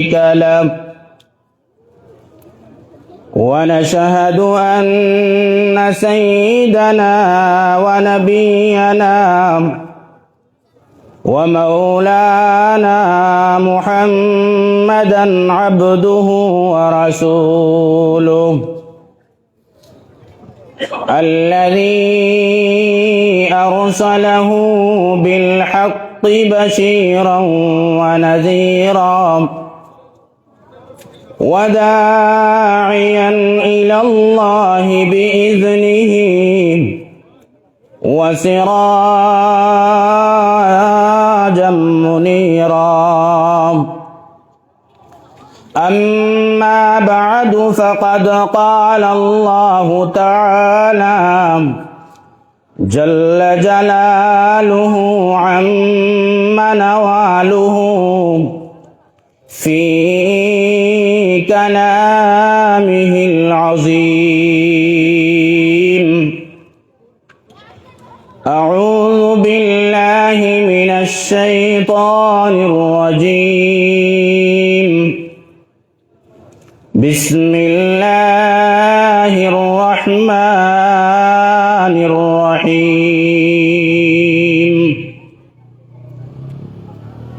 شريك له ونشهد أن سيدنا ونبينا ومولانا محمدا عبده ورسوله الذي أرسله بالحق بشيرا ونذيرا وداعيا إلى الله بإذنه وسراجا منيرا. أما بعد فقد قال الله تعالى جل جلاله عم نواله في كلامه العظيم. أعوذ بالله من الشيطان الرجيم. بسم الله الرحمن الرحيم.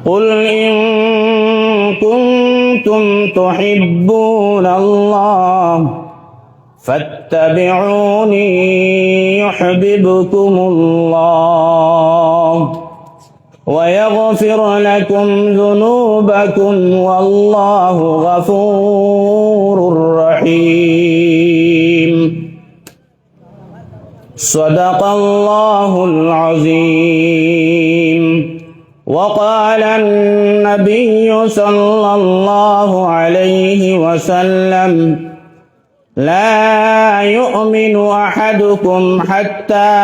قل إن كنتم تحبون الله فاتبعوني يحببكم الله ويغفر لكم ذنوبكم والله غفور رحيم. صدق الله العظيم. وقال النبي صلى الله عليه وسلم لا يؤمن أحدكم حتى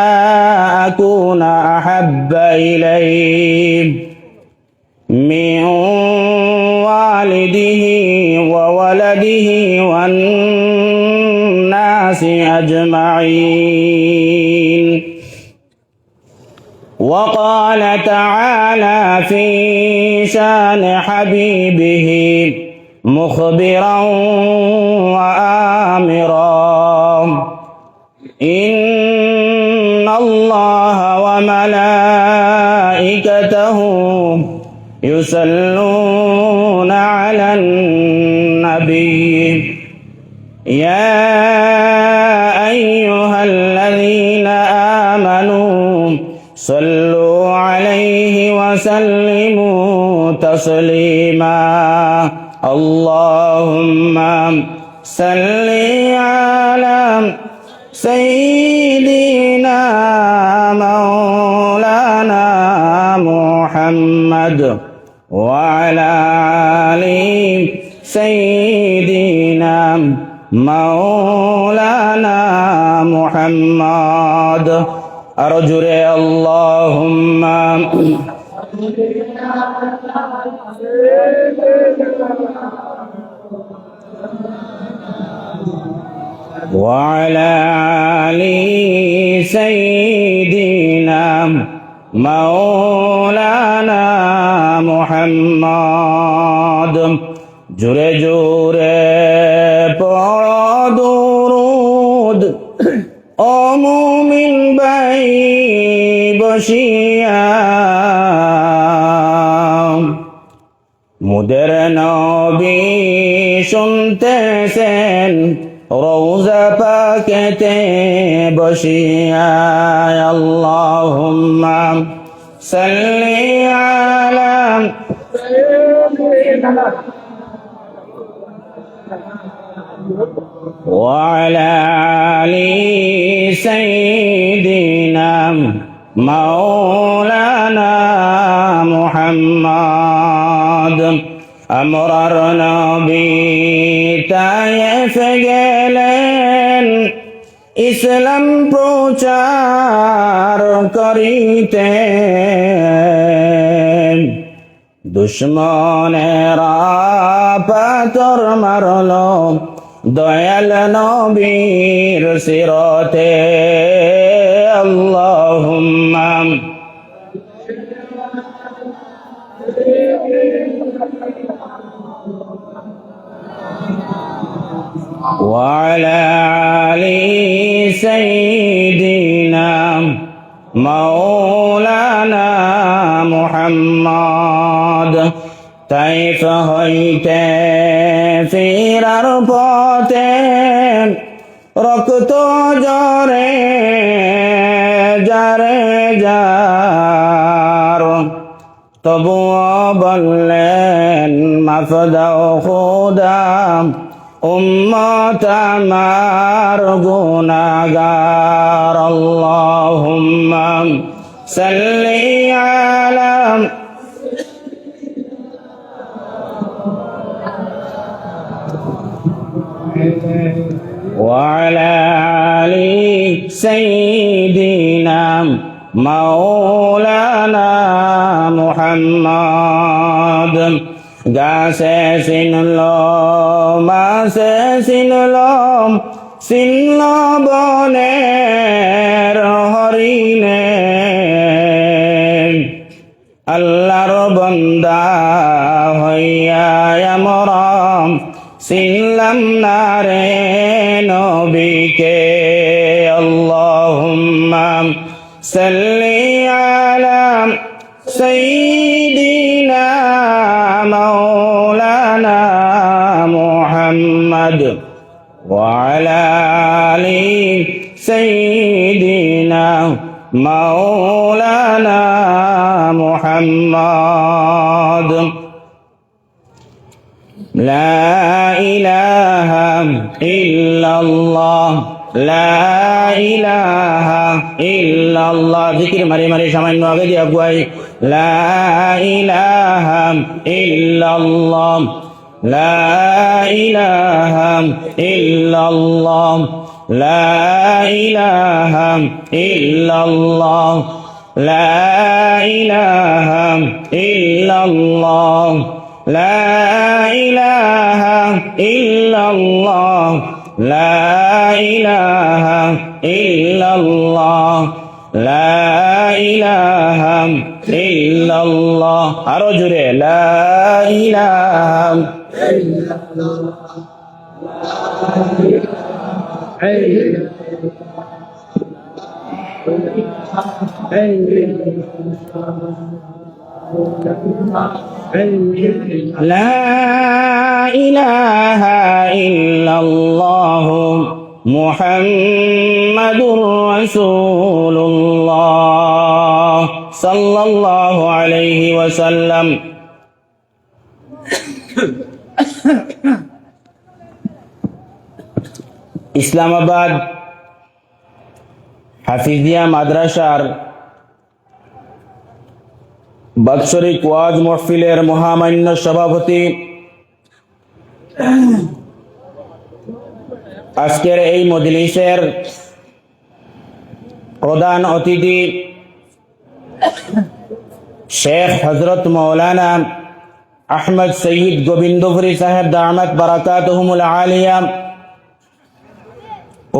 أكون أحب إليه من والده وولده والناس أجمعين. وقال تعالى في شان حبيبه مخبرا وآمرا إن الله وملائكته يصلون على النبي يا أيها الذين آمنوا صلوا عليه وسلموا تسليما. اللهم صل على سيدنا مولانا محمد وعلى آل سيدنا مولانا محمد. أرجو اللهم وعلى آل سيدنا مولانا محمد. জোরে জোরে পড়ো দুরূদ ও মুমিন ভাই বসিয়া মুদের নবী শুনতেছেন রওজা পাকেতে বসিয়া। আল্লাহুম্মা সাল্লি আলা সাইয়্যিদিনা ওয়া আলা আলি সাইয়্যিদিনা মাওলানা মুহাম্মদ। আমরার নবী তায়েফ গেলেন ইসলাম প্রচার করিতে। দুশ্মনেরা পাথর মারল দয়াল নবীর সিরতে। আল্লাহুম্মা وعلى آل سيدنا مولانا محمد তাইফ হইতে ফিরার পথে রক্ত জরে যারে যার তবুও বললেন মাফ দাও খোদা উম্মত আমার গুনাহগার আল্লাহুম্মা সাল্লি আলা وعلى آل سيدنا مولانا محمد গাছে চিনলো মাছে চিনলো চিনল বনের হরিণে আল্লাহর বান্দা হইয়া মরম চিনলাম না রে নবীকে আল্লাহুম্মা সাল্লি আলা সাইয়্যিদিনা মাওলানা মুহাম্মদ ওয়া আলা আলি সাইয়্যিদিনা মাওলানা মুহাম্মদ لا إله إلا الله لا إله إلا الله ذكر مري مري شمال نوغي دي أبواي لا إله إلا الله لا إله إلا الله لا إله إلا الله لا إله إلا الله لا إله إلا الله لا إله إلا الله لا إله إلا الله أرجو لا إله إلا لا إله إلا الله محمد رسول الله صلى الله عليه وسلم ইসলামাবাদ হাফিজিয়া মাদ্রাসার বাৎসরিক ওয়াজ মাহফিলের মহামান্য সভাপতি আজকের এই মজলিসের প্রধান অতিথি শেখ হযরত মাওলানা আহমদ সৈয়দ গোবিন্দপুরী সাহেব দামাত বারাকাতুহুমুল আলিয়া,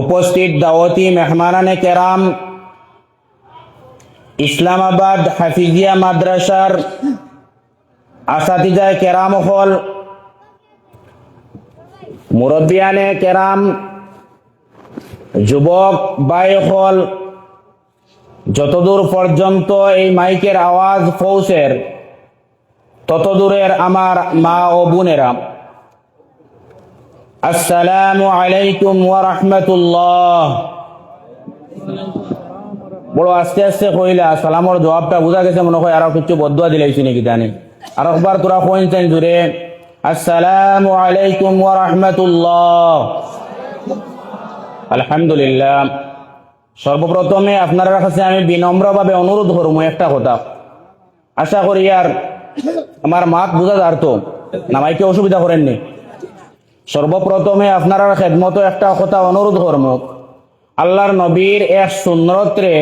উপস্থিত দাওয়াতি মেহমানানে কেরাম, ইসলামাবাদ হাফিজিয়া মাদ্রাসার আসাতিজায়ে কেরাম হল, মুরব্বিয়ানে কেরাম, যুবক ভাই হল, যতদূর পর্যন্ত এই মাইকের আওয়াজ পৌঁছের ততদূরের আমার মা ও বোনেরা, আসসালামু আলাইকুম ওয়া রাহমাতুল্লাহ। বড় আস্তে আস্তে কইলা সালামর জবাবটা বোঝা গেছে, মনে হয় আরো কিছু বদুয়া দিলাইছি নাকি জানি। আর একবার তোরা কইছেন জুড়ে আসসালামু আলাইকুম ওয়া রাহমাতুল্লাহ। আলহামদুলিল্লাহ। সর্বপ্রথমে আপনার কাছে আমি বিনম্রভাবে অনুরোধ করবো একটা কথা, আশা করি আর আমার মাত বোঝা যার তো না, মাইকে অসুবিধা করেননি। সর্বপ্রথমে আপনার খেদমত একটা কথা অনুরোধ করবো, আল্লাহর নবীর এক সুন্নতরে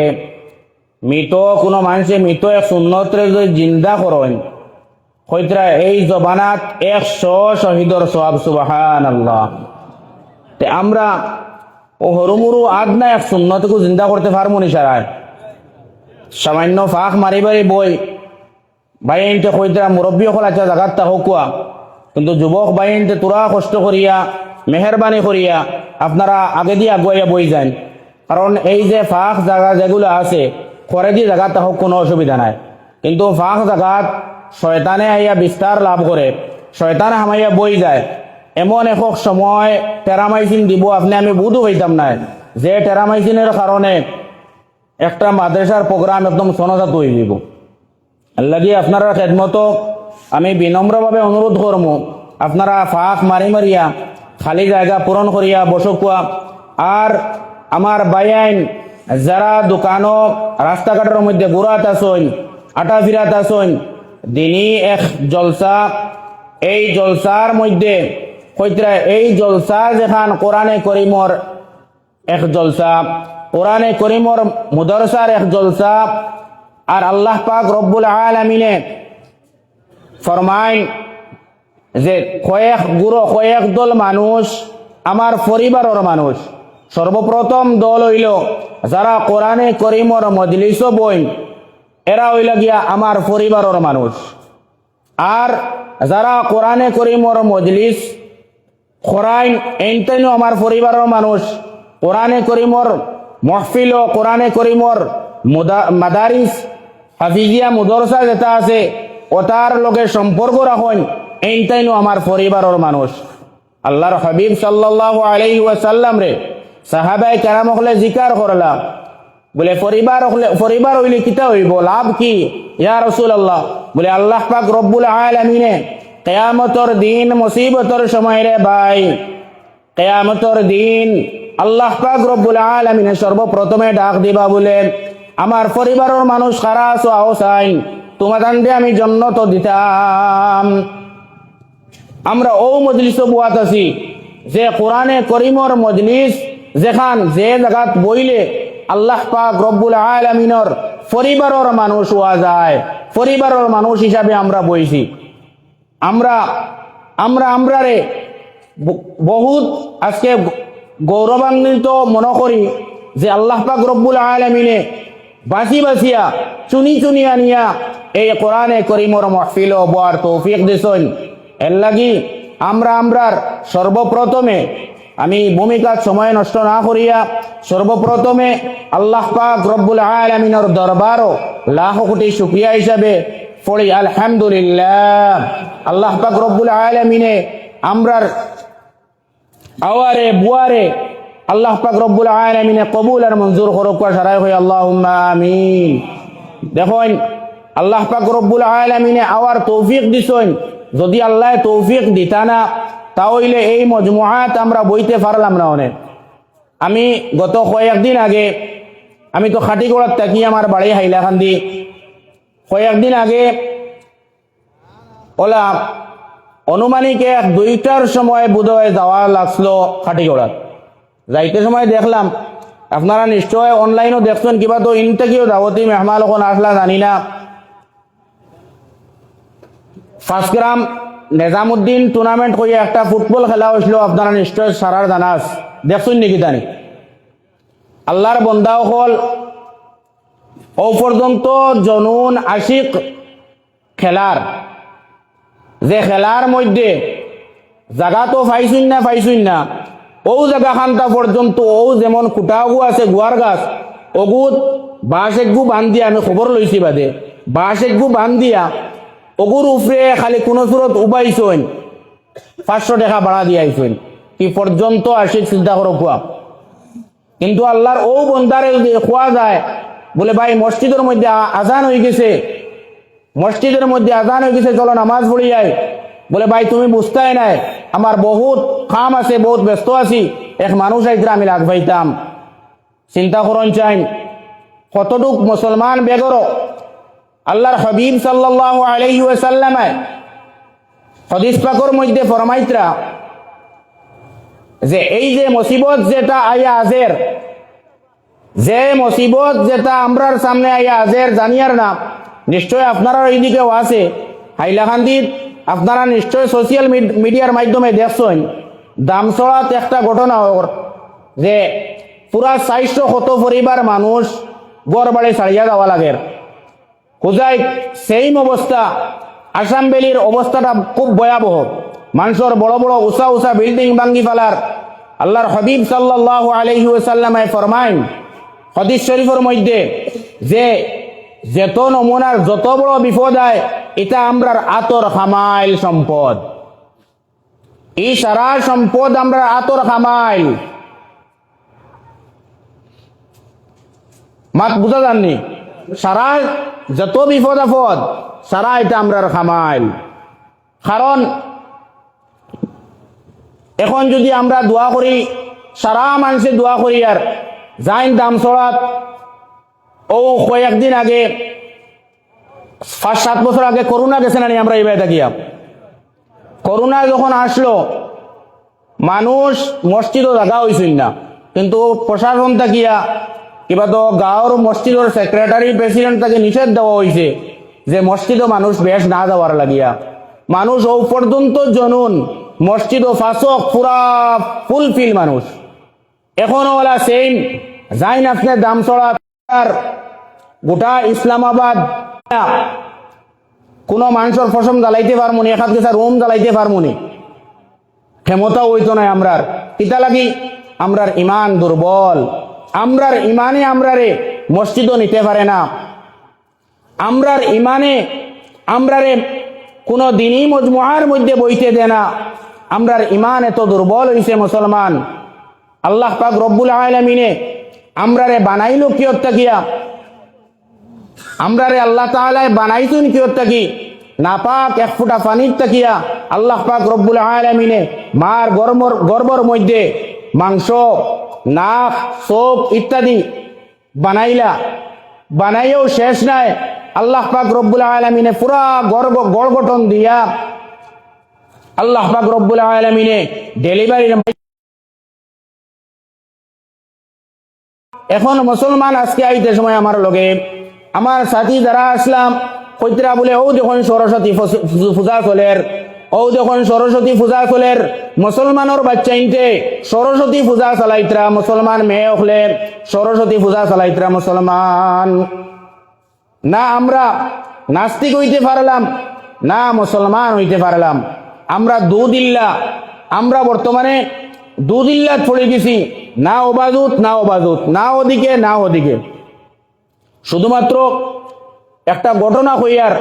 মৃত কোনো মানুষে মৃত এক সুন্নতরে যদি জিন্দা করেন হইতরা এই জবানাত 100 শহীদর সওয়াব। সুবহানাল্লাহ। তে আমরা ও হরুমুরু আদনা এক সুন্নতকে জিন্দা করতে পারবো নি সারায়? সামান্য ফাঁক মারি বাড়ি বই বাইনতে কইতরা মুরব্বী হল আচ্ছা জাগাত তা হোকুয়া, কিন্তু যুবক বাইনতে তোরা কষ্ট করিয়া মেহরবানি করিয়া আপনারা আগে দিয়ে আগুয়াইয়া বই যান, কারণ এই যে ফাঁক জায়গা যেগুলো আছে খরেদি জায়গা তা হোক কোনো অসুবিধা নাই, কিন্তু ফাঁক জায়গাত শয়তানে আইয়া বিস্তার লাভ করে, শয়তানে হামাইয়া বই যায়। এমন একক সময় টেরামাইসিন দিব আপনি আমি বুধও হইতাম না, যে টেরামাইসিনের কারণে একটা মাদ্রাসার প্রোগ্রাম একদম সনজাত হয়ে যাব। লাগি আপনারা খেদমত আমি বিনম্রভাবে অনুরোধ করব, আপনারা ফাঁক মারি মারিয়া খালি জায়গা পূরণ করিয়া বসকুয়া। আর আমার বাইন যারা দোকানও রাস্তাঘাটের মধ্যে ঘুরাত আসইন, আটা ফিরাত আসইন, দিনই এক জলসা, এই জলসার মধ্যে কইতরা এই জলসা যেখান কোরআনে করিমর এক জলসা, কোরআনে করিমর মুদরসার এক জলসা। আর আল্লাহ পাক রব্বুল আলামিনে ফরমাইন যে কয়েক দল মানুষ আমার পরিবারের মানুষ। সর্বপ্রথম দল হইল যারা কোরআনে করিমর মজলিস বইন, এরা হইল গিয়া আমার পরিবারের মানুষ। আর যারা কোরআনে করিমর মজলিস খরাইন, এইটাইও আমার পরিবারের মানুষ। কোরআনে করিমর মহফিল ও কোরআনে করিমর মাদারিস হাফিজিয়া মুদরসা যেটা আছে ওটার লগে সম্পর্ক রাখেন, এইটাইও আমার পরিবারের মানুষ। আল্লাহর হাবিব সাল্লাল্লাহু আলাইহি ওয়াসাল্লাম রে সাহাবায়ে কেরাম হলে জিকার করলা, বলে পরিবার হইলে কিতা হইব, লাভ কি ইয়া রাসূলুল্লাহ? বলে আল্লাহ পাক রব্বুল আলামিনে কিয়ামতের দিন মুসিবতের সময় রে ভাই, কিয়ামতের দিন আল্লাহ পাক রব্বুল আলামিনে সর্বপ্রথমে ডাক দিবা বলে আমার পরিবারের মানুষ কারা আছো আও চাই, তোমাদের দিয়ে আমি জান্নাত দিতাম। আমরা ও মজলিসে বুয়াত আছি যে কোরআনে করিমর মজলিস যেখান যে জায়গাত বইলে আল্লাহ পাক রব্বুল আলামিনের পরিবারের মানুষ হওয়া যায়, পরিবারের মানুষ হিসাবে আমরা বইছি। আমরা রে বহুত আজকে গৌরবান্বিত মনে করি যে আল্লাহ পাক রব্বুল আলামিনে বাসিয়া চুনি আনিয়া এই কোরআনে করিমর মাহফিল ও বয়ার তৌফিক দিছেন। এর লাগি আমরার সর্বপ্রথমে আমি ভূমিকার সময় নষ্ট না করিয়া সর্বপ্রথমে আল্লাহ পাক রব্বুল আলামিনের দরবারও লাখ কোটি শুকরিয়া হিসাবে পড়ি আলহামদুলিল্লাহ। আল্লাহ পাক রব্বুল আলামিনে আমরার আওয়ারে বুয়ারে আল্লাহ পাক রব্বুল আলামিনে কবুল আর মঞ্জুর করুক সারাই হই আল্লাহুম্মা আমিন। দেখুন আল্লাহ পাক রব্বুল আলামিনে আওয়ার তৌফিক দিছেন, যদি আল্লাহ তৌফিক দিতা না তাহলে এই মজমুআত আমরা বইতে পারলাম না। অনেক আমি গত কয়েকদিন আগে, আমি তো খাটিগড়ার থাকি, আমার বাড়ি হাইলাকান্দি। কয়েকদিন আগে ওলা অনুমানিক 2টার সময় বোধহয় যাওয়া লাগছিল খাটিগড়ার। যাইতে সময় দেখলাম, আপনারা নিশ্চয় অনলাইনও দেখছেন, কিবা তো ইনটেকিও দাওয়াতি মেহমান লোক আসলা জানি না। ফার্স্ট গ্রাম নিজামুদ্দিন টুর্নামেন্ট করে একটা ফুটবল খেলা হয়েছিল, আপনারা নিশ্চয় সারার জানাস দেখছেন নাকি জানি। আল্লাহর বন্দা হল ও পর্যন্ত জনুন আশিক খেলার, যে খেলার মধ্যে জায়গা তো পাইছুন না ও জায়গা খানটা পর্যন্ত ও যেমন কুটাগু আছে গুয়ার গাছ, অগুত বাঁশ একগু বান্ধিয়া, আমি খবর লইছি বাদে, বাঁশ একগু বান্ধিয়া অগুর উপরে খালি কোন সুরত উবাইছেন 500 টাকা ভাড়া দিয়াইছেন। কি পর্যন্ত আশিক চিন্তা করো কুয়া। কিন্তু আল্লাহর ও বন্দারে যদি খোয়া যায় বলে ভাই মসজিদের মধ্যে আজান হয়ে গেছে, মসজিদের মধ্যে আজান হয়ে গেছে, চলো নামাজ পড়ি যায়, বলে ভাই তুমি বুঝতেই নাই, আমার বহুত কাম আছে, বহুত ব্যস্ত আছি, এক মানুষ আইতে আমি লাগ পাইতাম। চিন্তা করুন চাই কতটুক মুসলমান বেগর। আল্লাহর হাবিব সাল্লাল্লাহু আলাইহি ওয়াসাল্লাম হাদিস পাকের মধ্যে ফরমাইতরা যে এই যে মুসিবত যেটা আয়া আজের, যে মুসিবত যেটা আমরার সামনে আয়া আজের জানিয়ার না, নিশ্চয় আপনারা এইদিকেও আছে হাইলাকান্দিত, আপনারা নিশ্চয় সোশ্যাল মিডিয়ার মাধ্যমে দেখছেন দামছড়াত একটা ঘটনা ওর, যে পুরা 400 পরিবার মানুষ গড় বাড়ি ছাড়িয়া যাওয়া লাগে। খুঁজাই সেম অবস্থা, আসাম ভ্যালির অবস্থাটা খুব ভয়াবহ। মানুষের বড় বড় উঁচা উঁচা বিল্ডিং ভাঙ্গি ফেলার আল্লাহর হাবিব সাল্লাল্লাহু আলাইহি ওয়াসাল্লাম ফরমাইন হাদিস শরীফের মধ্যে যে যত নমুনার যত বড় বিপদ হয় এটা আমরার আতর খামাইল সম্পদ। এই সারা সম্পদ আমরা আতর খামাইল। মাত বুঝা যাননি? সারা যত বিপদ আপদ সারা এটা আমরার খামাইল। কারণ এখন যদি আমরা দোয়া করি, সারা মানুষে দোয়া করি আর যাইন দাম ছড়াত ও কয়েকদিন আগে 5-7 বছর আগে করোনা গেছে না আমরা এই বাইরে গিয়া। করোনা যখন আসলো মানুষ মসজিদও জায়গা হয়েছিল না, কিন্তু প্রশাসন থাকিয়া কিবা তো গাঁৱৰ মসজিদের সেক্রেটারি প্রেসিডেন্ট তাকে নিষেধ দেওয়া হয়েছে যে মসজিদও মানুষ বেশ না যাওয়ার লাগিয়া। মানুষ ও পর্যন্ত জনুন মসজিদ ও ফাঁসক পুরা ফুলফিল মানুষ এখনো ওলা সেম যাইন আপনার দাম ছড়া গোটা ইসলামাবাদ কোন মানুষের ফসম জ্বালাইতে পারমুনি, এক হাত গেছা রুম জ্বালাইতে পারমুনি, ক্ষমতা হইতো না আমরার। কিতা লাগি? আমরার ইমান দুর্বল। আমরার ইমানে আমরারে মসজিদও নিতে পারে না। আমরার ইমানে আমরারে কোন দিনই মজমুআর মধ্যে বইতে দেয় না। আমরার ইমান এত দুর্বল হইছে মুসলমান। আল্লাহ পাক রব্বুল আলামিনে আমরারে বানাইলো কিয়ত তাকিয়া? আমরারে আল্লাহ তাআলা বানাইছেন কিয়ত তাকি? নাপাক এক ফুটা পানির তাকিয়া আল্লাহ পাক রব্বুল আলামিনে মার গর্ভর মধ্যে মাংস, নাক, চোখ ইত্যাদি বানাইলা। বানাইও শেষ নাই, আল্লাহ পাক রব্বুল আলামিনে পুরা গড় গঠন দিয়া আল্লাহ পাক রব্বুল আলামিনে ডেলিভারির। এখন মুসলমান আজকে আইতে সময় আমার লগে আমার সাথী যারা আসলাম কইতরা বলে ও যখন সরস্বতী পূজা চলের, ও যখন সরস্বতী পূজা চলের মুসলমানের বাচ্চা ইনতে সরস্বতী পূজা চালাইতরা, মুসলমান মেয়ে হলে সরস্বতী পূজা চালাইতরা মুসলমান। না আমরা নাস্তিক হইতে পারলাম, না মুসলমান হইতে পারলাম। আমরা দুদিল্লা, আমরা বর্তমানে দুদিল্লাত পড়ে গেছি, না ওবাজুত না ওবাজুত, না ওদিকে না ওদিকে। শুধুমাত্র একটা ঘটনা হইয়ার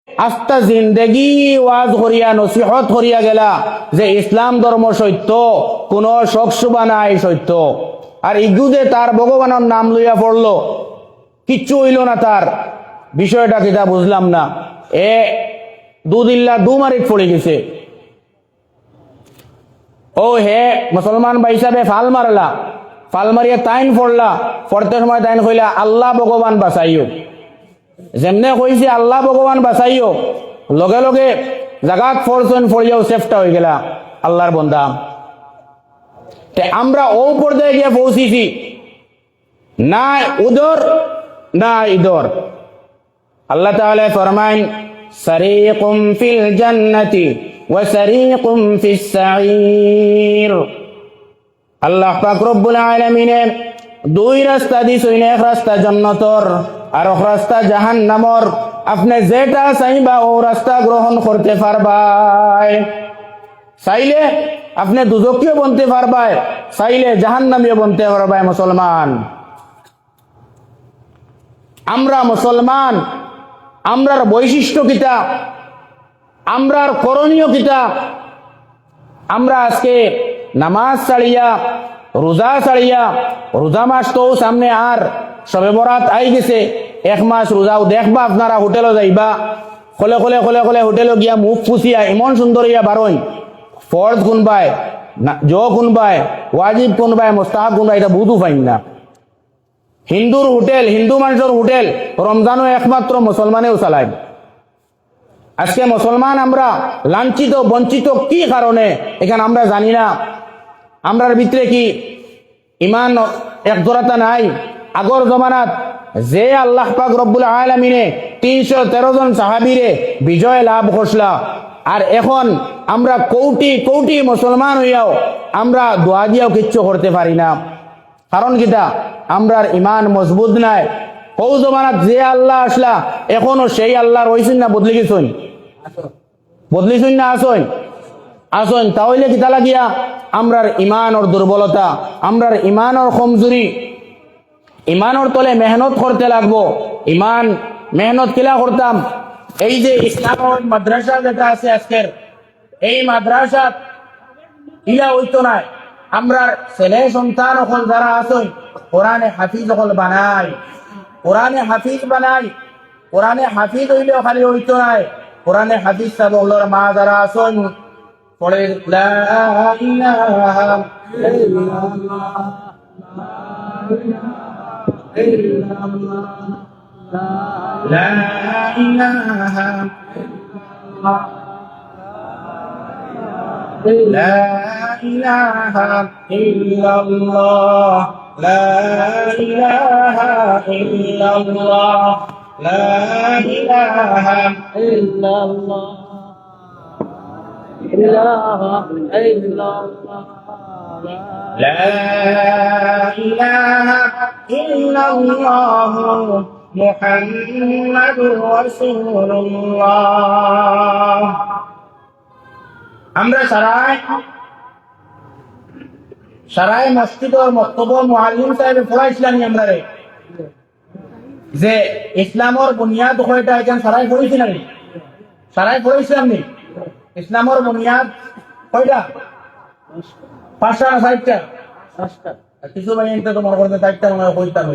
আস্তা জিন্দেগি ওয়াজ করিয়া নসিহত করিয়া গেলা যে ইসলাম ধর্ম সত্য, কোন শোক শুভা নাই সত্য। আর ইগু যে তার ভগবানের নাম লইয়া পড়লো, কিচ্ছু হইল না তার। বিষয়টা কিটা বুঝলাম না। এ দুদিল্লা দুমারিত পড়ে গেছে। ও হে মুসলমান ভাই হিসাবে ফাল মারলা, ফাল মারিয়া তাইন পড়লা, পড়তে সময় তাইন কইলা আল্লাহ ভগবান বাঁচাইও। যেমনে কইছে আল্লাহ ভগবান বাঁচাইও, লগে লগে জাগাত ফরছেন ফরিয়াও সেফটা হয়ে গেলা আল্লাহর বন্দা। আমরা ও পর্যায়ে গিয়ে পৌঁছিছি, না উদর না ইদর। আল্লাহ তাআলা ফরমাইন সারিকুম ফিল জান্নাতি ওয়া সারিকুম ফিস সাঈর। আল্লাহ পাক রব্বুল আলামিনে দুই রাস্তা দিছেন, এক রাস্তা জান্নাতর আর এক রাস্তা জাহান্নামর। আপনি যেটা চাইবা ও রাস্তা গ্রহণ করতে পারবাই। চাইলে আপনি দুজকিও বনতে পারবাই, চাইলে জাহান্নামীও বনতে পারবাই মুসলমান। আমরা মুসলমান, আমরার বৈশিষ্ট্য কিতা, আমরার করণীয় কিতা? আমরা আজকে নামাজ ছাড়িয়া, রোজা ছাড়িয়া, রোজা মাস তো সামনে আর সবে বরাত আই গেছে, 1 মাস রোজাও দেখবা আপনারা হোটেলও যাইবা, খলে খলে খলে খলে হোটেলও গিয়া মুখ ফুসিয়া এমন সুন্দর ইয়া বারোইন। ফরজ কোনবায়, কোনবায়, ওয়াজিব কোনবায়, মুস্তাহাব কোনবায়, এটা বুঝু পাইন না। হিন্দুর হোটেল, হিন্দু মানুষের হোটেল রমজানও একমাত্র মুসলমানেও চালায়। আজকে মুসলমান আমরা লাঞ্ছিত বঞ্চিত কি কারণে এখানে আমরা জানি না। আমরার ভিতরে কি ইমান একজোড়াতা নাই? আগর জমানাত যে আল্লাহ পাক রব্বুল আলামিনে 313 জন সাহাবীরে বিজয় লাভ করছলা, আর এখন আমরা কোটি কোটি মুসলমান হইয়াও আমরা দোয়া দিয়াও কিচ্ছু করতে পারি না। কারণ কিটা? আমরার ইমান মজবুত নাই। ও জমানাত যে আল্লাহ আসলা এখনো সেই আল্লাহ রইছেন না বদলে গেছেন? বদলিছুন না আসইন আসইন তাহলে কিতা লাগিয়া আমরার ইমানর দুর্বলতা আমরার ইমানর কমজোরি ইমানর তলে মেহনত করতে লাগবো ইমান মেহনত কিলা করতাম এই যে ইসলামের মাদ্রাসা যেটা আছে আজকের এই মাদ্রাসা ইলা হইতো না আমরার ছেলে সন্তান এখন যারা আসই কোরআনে হাফিজ হল বানাই কোরআনে হাফিজ বানাই কোরআনে হাফিজ হইলেও খালি হইতো না কোরআনে হাফিজ সাহেবর মা যারা আসন পড়ে লা ইলাহা ইল্লাল্লাহ লা ইলাহা لا إله إلا الله لا إله إلا الله لا إله إلا الله إله إلا الله لا إله إلا الله محمد رسول الله আমরা সারাই মসজিদ আর মক্তব মুআল্লিম সাহেব পড়াইছিলাম আমরা রে যে ইসলামের বুনিয়াদ কয়টা এখান সারাই পড়েছিলাম সারাই পড়েছিলাম নি ইসলামের বুনিয়াদ কয়টা পাঁচটা না চারটা কিছু ভাই এটা তো মনে করতে চারটা মনে কইতাম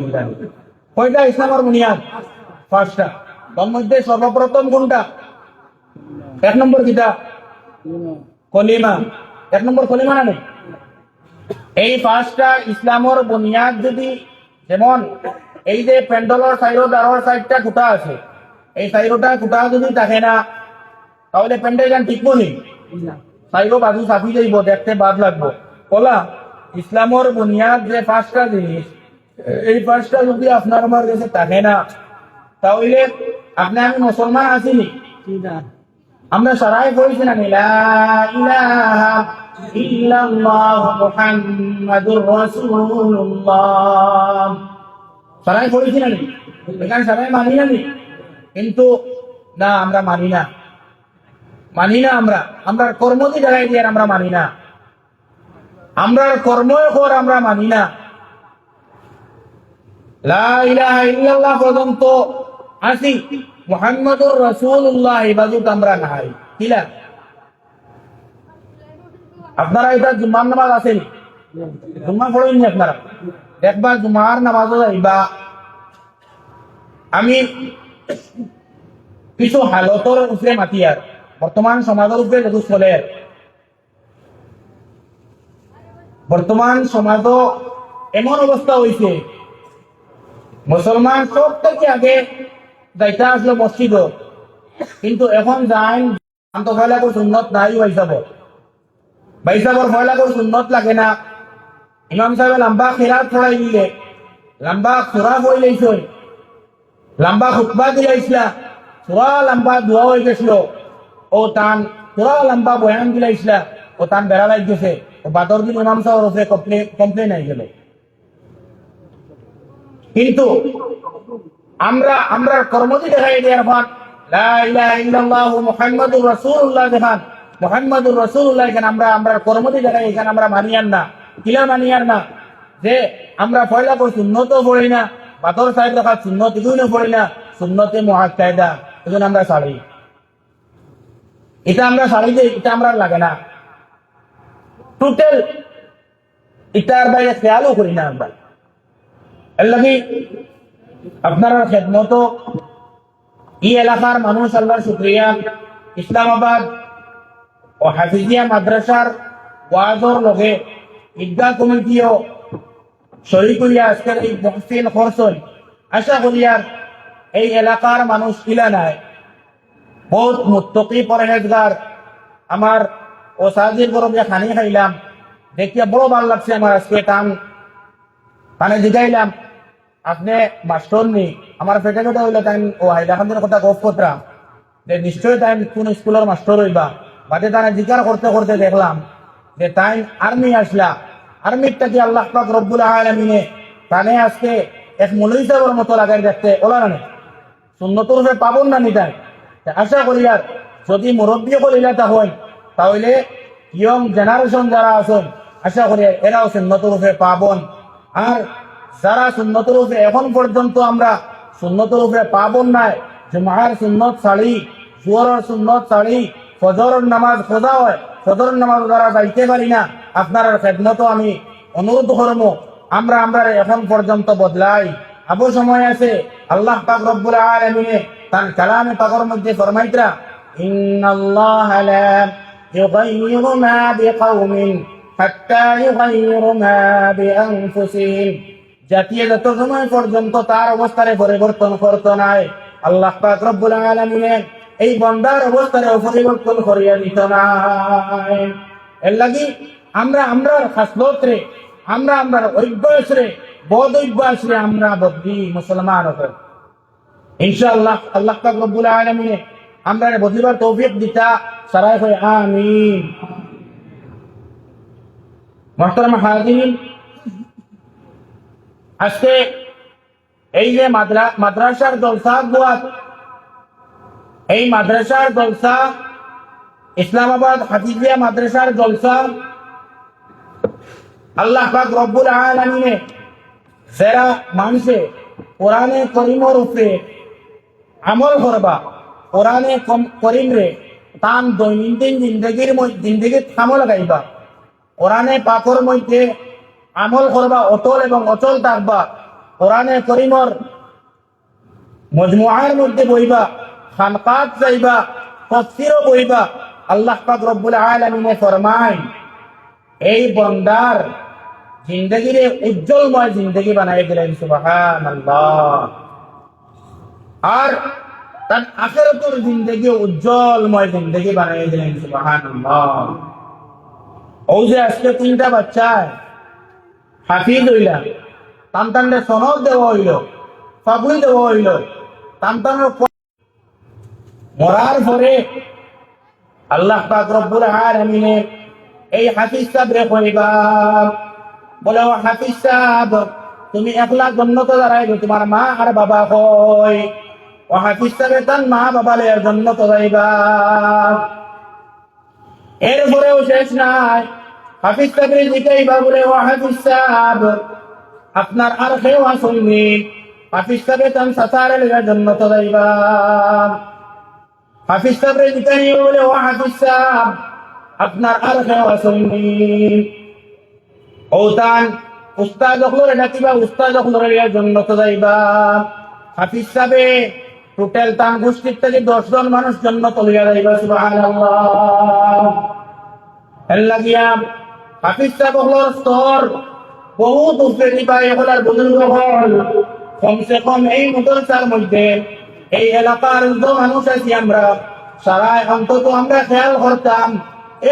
কয়টা ইসলামের বুনিয়াদ পাঁচটা তার মধ্যে সর্বপ্রথম কোনটা এক নম্বর কিটা কলিমা এক নম্বর কলিমা না নেই এই পাঁচটা ইসলামের বুনিয়াদ যদি যেমন এই যে প্যান্ডেলের সাইডো দারোর সাইডটা খুঁটা আছে এই সাইডোটা খুঁটা যদি থাকে না তাহলে প্যান্ডেল গান টিকবো নি সাইডো বাজু চাপি যাইব দেখতে বাদ লাগবো বলা ইসলামের বুনিয়াদ যে পাঁচটা জিনিস এই পাঁচটা যদি আপনার আমার কাছে থাকে না তাহলে আপনি আমি মুসলমান আসিনি আমরা সারাই পড়েছি না লা ইলাহা ইল্লাল্লাহ মুহাম্মাদুর রাসূলুল্লাহ সারাই পড়েছি না এখানে সারাই মানি না কিন্তু না আমরা মানি না আমরা কর্ম দিয়ে দেখাই দিয়ে আমরা মানি না আমরা কর্মই কর আমরা মানি না লা ইলাহা ইল্লাল্লাহ পর্যন্ত আসি মুহাম্মাদুর রাসূলুল্লাহ ইবাদত আমরা নাই কিলা আপনারা এটা জুমার নামাজ আছেন জুম্মা পড়েন নি আপনারা একবার জুমার নামাজও যাইবা আমি কিছু হালতর উপরে মাতিয়ার বর্তমান সমাজের উপরে যেহেতু চলে বর্তমান সমাজ এমন অবস্থা হয়েছে মুসলমান সব থেকে আগে যাইতা আসলো মসজিদ কিন্তু এখন যাই তো ফয়লা করে সুন্নত নাই বাইসাবর ফয়লা করে সুন্নত লাগে না ইমাম সাহেব লম্বা খিরাত পড়াই দিলে লম্বা সুরা বই লাইছ লম্বা খুতবা দিলাইছিলা সুরা লম্বা দোয়া হয়ে গেছিল ও তান সুরা লম্বা বয়ান দিলাইছিলা ও তান বেড়া লাগ গেছে ও বাদর দিন ইমাম সাহেবের উপরে কমপ্লেন আই গেল কিন্তু আমরা কর্মটি দেখাই দিয়ে এখন লা ইলাহা ইল্লাল্লাহ মুহাম্মাদুর রাসূলুল্লাহ দেখান মুহাম্মাদুর রাসূলুল্লাহ এখানে আমরা কর্মটি দেখাই এখানে আমরা মানিয়ান না কিলা মানিয়ান না যে আমরা পয়লা করে সুন্নতও পড়ি না বাদর সাহেব দেখা সুন্নত এগুলো পড়ি না সুন্নতে মুআক্কাদা এজন্য আমরা ছাড়ি এটা আমরা ছাড়ি যে এটা আমরা লাগে না টোটাল এটার বাইরে খেয়ালও করি না আমরা এর লাগি আপনারা খেদমত এই এলাকার মানুষ আল্লাহর শুকরিয়া ইসলামাবাদ ও হাফিজিয়া মাদ্রাসার ওয়াজর লগে ঈদগাহ কমিটিও শরীক হইয়া আজকের এই মহফিল খরচই আশা করিয়ার এই এলাকার মানুষ ইলা নাই বহুত মুত্তকি পরহেজগার আমার ও সাজির গরম খানি খাইলাম দেখিয়া বড় ভালো লাগছে আমার আজকে কানে জিগাইলাম আপনি মাস্টর নি আমার পেটে কথা হইলে তাই ও হাইলাকান্দির কথা গপ কতরা যে নিশ্চয়ই তাই কোন স্কুলের মাস্টর হইবা বাদে তারা জিজ্ঞার করতে করতে দেখলাম যে তাই আর্মি আসলা আর্মির থেকে আল্লাহ পাক রব্বুল আলামিনে তানে আজকে এক মৌলভী সাহেবের মতো লাগাই দেখতে ওলা না সুন্নতর রূপে পাবন না নিতাই আশা করি আর যদি মুরব্বী কলিলাতা হয় তাহলে ইয়ং জেনারেশন যারা আছেন আশা করি এরাও সুন্নতের উপরে পাবন। আর যারা সুন্নতের উপরে এখন পর্যন্ত আমরা সুন্নতের উপরে পাবন নাই, জুমার সুন্নত ছাড়ি, জোহরের সুন্নত ছাড়ি, ফজরের নামাজ খোদা হয়, ফজরের নামাজ যারা যাইতে পারি না, আপনার খেদমতও আমি অনুরোধ করবো আমরা এখন পর্যন্ত বদলাই। আবু সময় আছে আল্লাহ পাক রব্বুল আলামিন তার কালামে পাকের মধ্যে ফরমাইতরা, ইন্নাল্লাহা লা ইউগাইয়িরু মা বিকাওমিন হাত্তা ইউগাইয়িরু মা বিআনফুসিহিম। জাতীয় যত সময় পর্যন্ত তার অবস্থারে পরিবর্তন করতে নাই, আল্লাহ পাক রব্বুল আলামিন এই বান্দার অবস্থারে পরিবর্তন করিয়া দিত নাই। এর লাগি আমরা খাসলত রে, আমরা অভ্যাস রে, বদ অভ্যাস রে আমরা বদলি মুসলমান হতে ইনশাআল্লাহ। আল্লাহ পাক রব্বুল আলামিন আমরা বদলিবার তৌফিক দিতা সারাই হয় আমিন। মুহতারাম হাজিরিন, আজকে এই যে মাদ্রাসার জলসা দুয়াত, এই মাদ্রাসার জলসা ইসলামাবাদ হাফিজিয়া মাদ্রাসার জলসা আল্লাহ পাক রব্বুল আলামিন যারা মানুষে কোরআনে করিমর উপরে আমল করবা, কোরআনে করিম রে তান দৈনন্দিন জিন্দগির থামল লাগাইবা, কোরআনে পাকর মধ্যে আমল করবা, অটল এবং অচল থাকবা, কোরআনে করিমর মজমুআর মধ্যে বইবা, খানকাত যাইবা, তাফসীরও বইবা। আল্লাহ পাক রব্বুল আলামিন ফরমায় এই বান্দার জিন্দগিরে উজ্জ্বলময় জিন্দগি বানাই দিলেন, সুবহানাল্লাহ। আর তার আখিরাতের জিন্দগি উজ্জ্বলময় জিন্দগি বানাই দিলেন, সুবহানাল্লাহ। ও যে আজকে 3টা বাচ্চা হাফিজ হইলা, তান্তানরে সনদ দেওয়া হইল, পাবলি দেওয়া হইল, তান্তানের মরার পরে আল্লাহ পাক রব্বুল আলামিন এই হাফিজ সাহেবরে কইবা, বলে ও হাফিজ সাহেব তুমি একলা জন্নতে দাঁড়াইবে, তোমার মা আর বাবা কই? ও হাফিজ সাহেব তার মা বাবা লে জন্নতে যাইবা। এরপরেও শেষ নাই, হাফিজ সাহেবের জিজ্ঞাইবা, বলে ও হাফিজ সাহেব আপনার আর কেউ আসেননি? হাফিজ সাহেব তার সাসারে লেগে জন্নতে যাইবা। হাফিজ সাহেবের জিজ্ঞাইবা, বলে ও হাফিজ সাহেব আপনার আর কেউ আসেননি? ও তান উস্তাদ হলরে ডাকিবা, উস্তাদ হলরে জন্নতে যাইবা। হাফিজ সাহেবে টোটাল তান গোষ্ঠীর থেকে 10 জন মানুষ জন্নতে লইয়া যাইবা, সুবহানাল্লাহ। এর লাগিয়া হাফিজ সাহেব হলর স্তর বহুত উপরে দিবা, এগুলার বুজুর্গ হল কমসে কম এই মাদ্রাসার মধ্যে এই এলাকার যে মানুষ আছি আমরা সারা অন্তত আমরা খেয়াল করতাম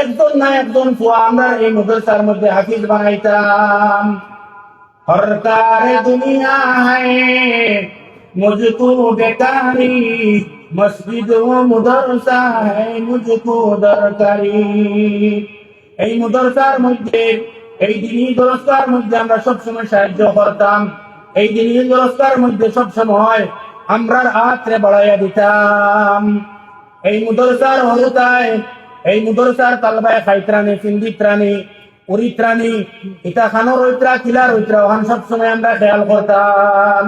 একজন না একজন ফুয়া আমরা এই মাদ্রাসার মধ্যে হাফিজ বানাইতাম। সরকার দুনিয়া হ্যায় মুঝকো বেকারি, মসজিদ ও মাদ্রাসা হ্যায় মুঝকো দরকারি। এই মাদ্রাসার মধ্যে এই দিনই দরস্কার মধ্যে আমরা সবসময় সাহায্য করতাম, এই দিনই দরস্কার মধ্যে সবসময় আমরা হাতরে বাড়াইয়া দিতাম। এই মাদ্রাসার হলতায় এই মাদ্রাসার তালবায় খাইত্রানি, সিন্দিত্রানি, উরিত্রানি, ইটা খানো রইত্রা, কিলা রইত্রা, ওখান সবসময় আমরা খেয়াল করতাম।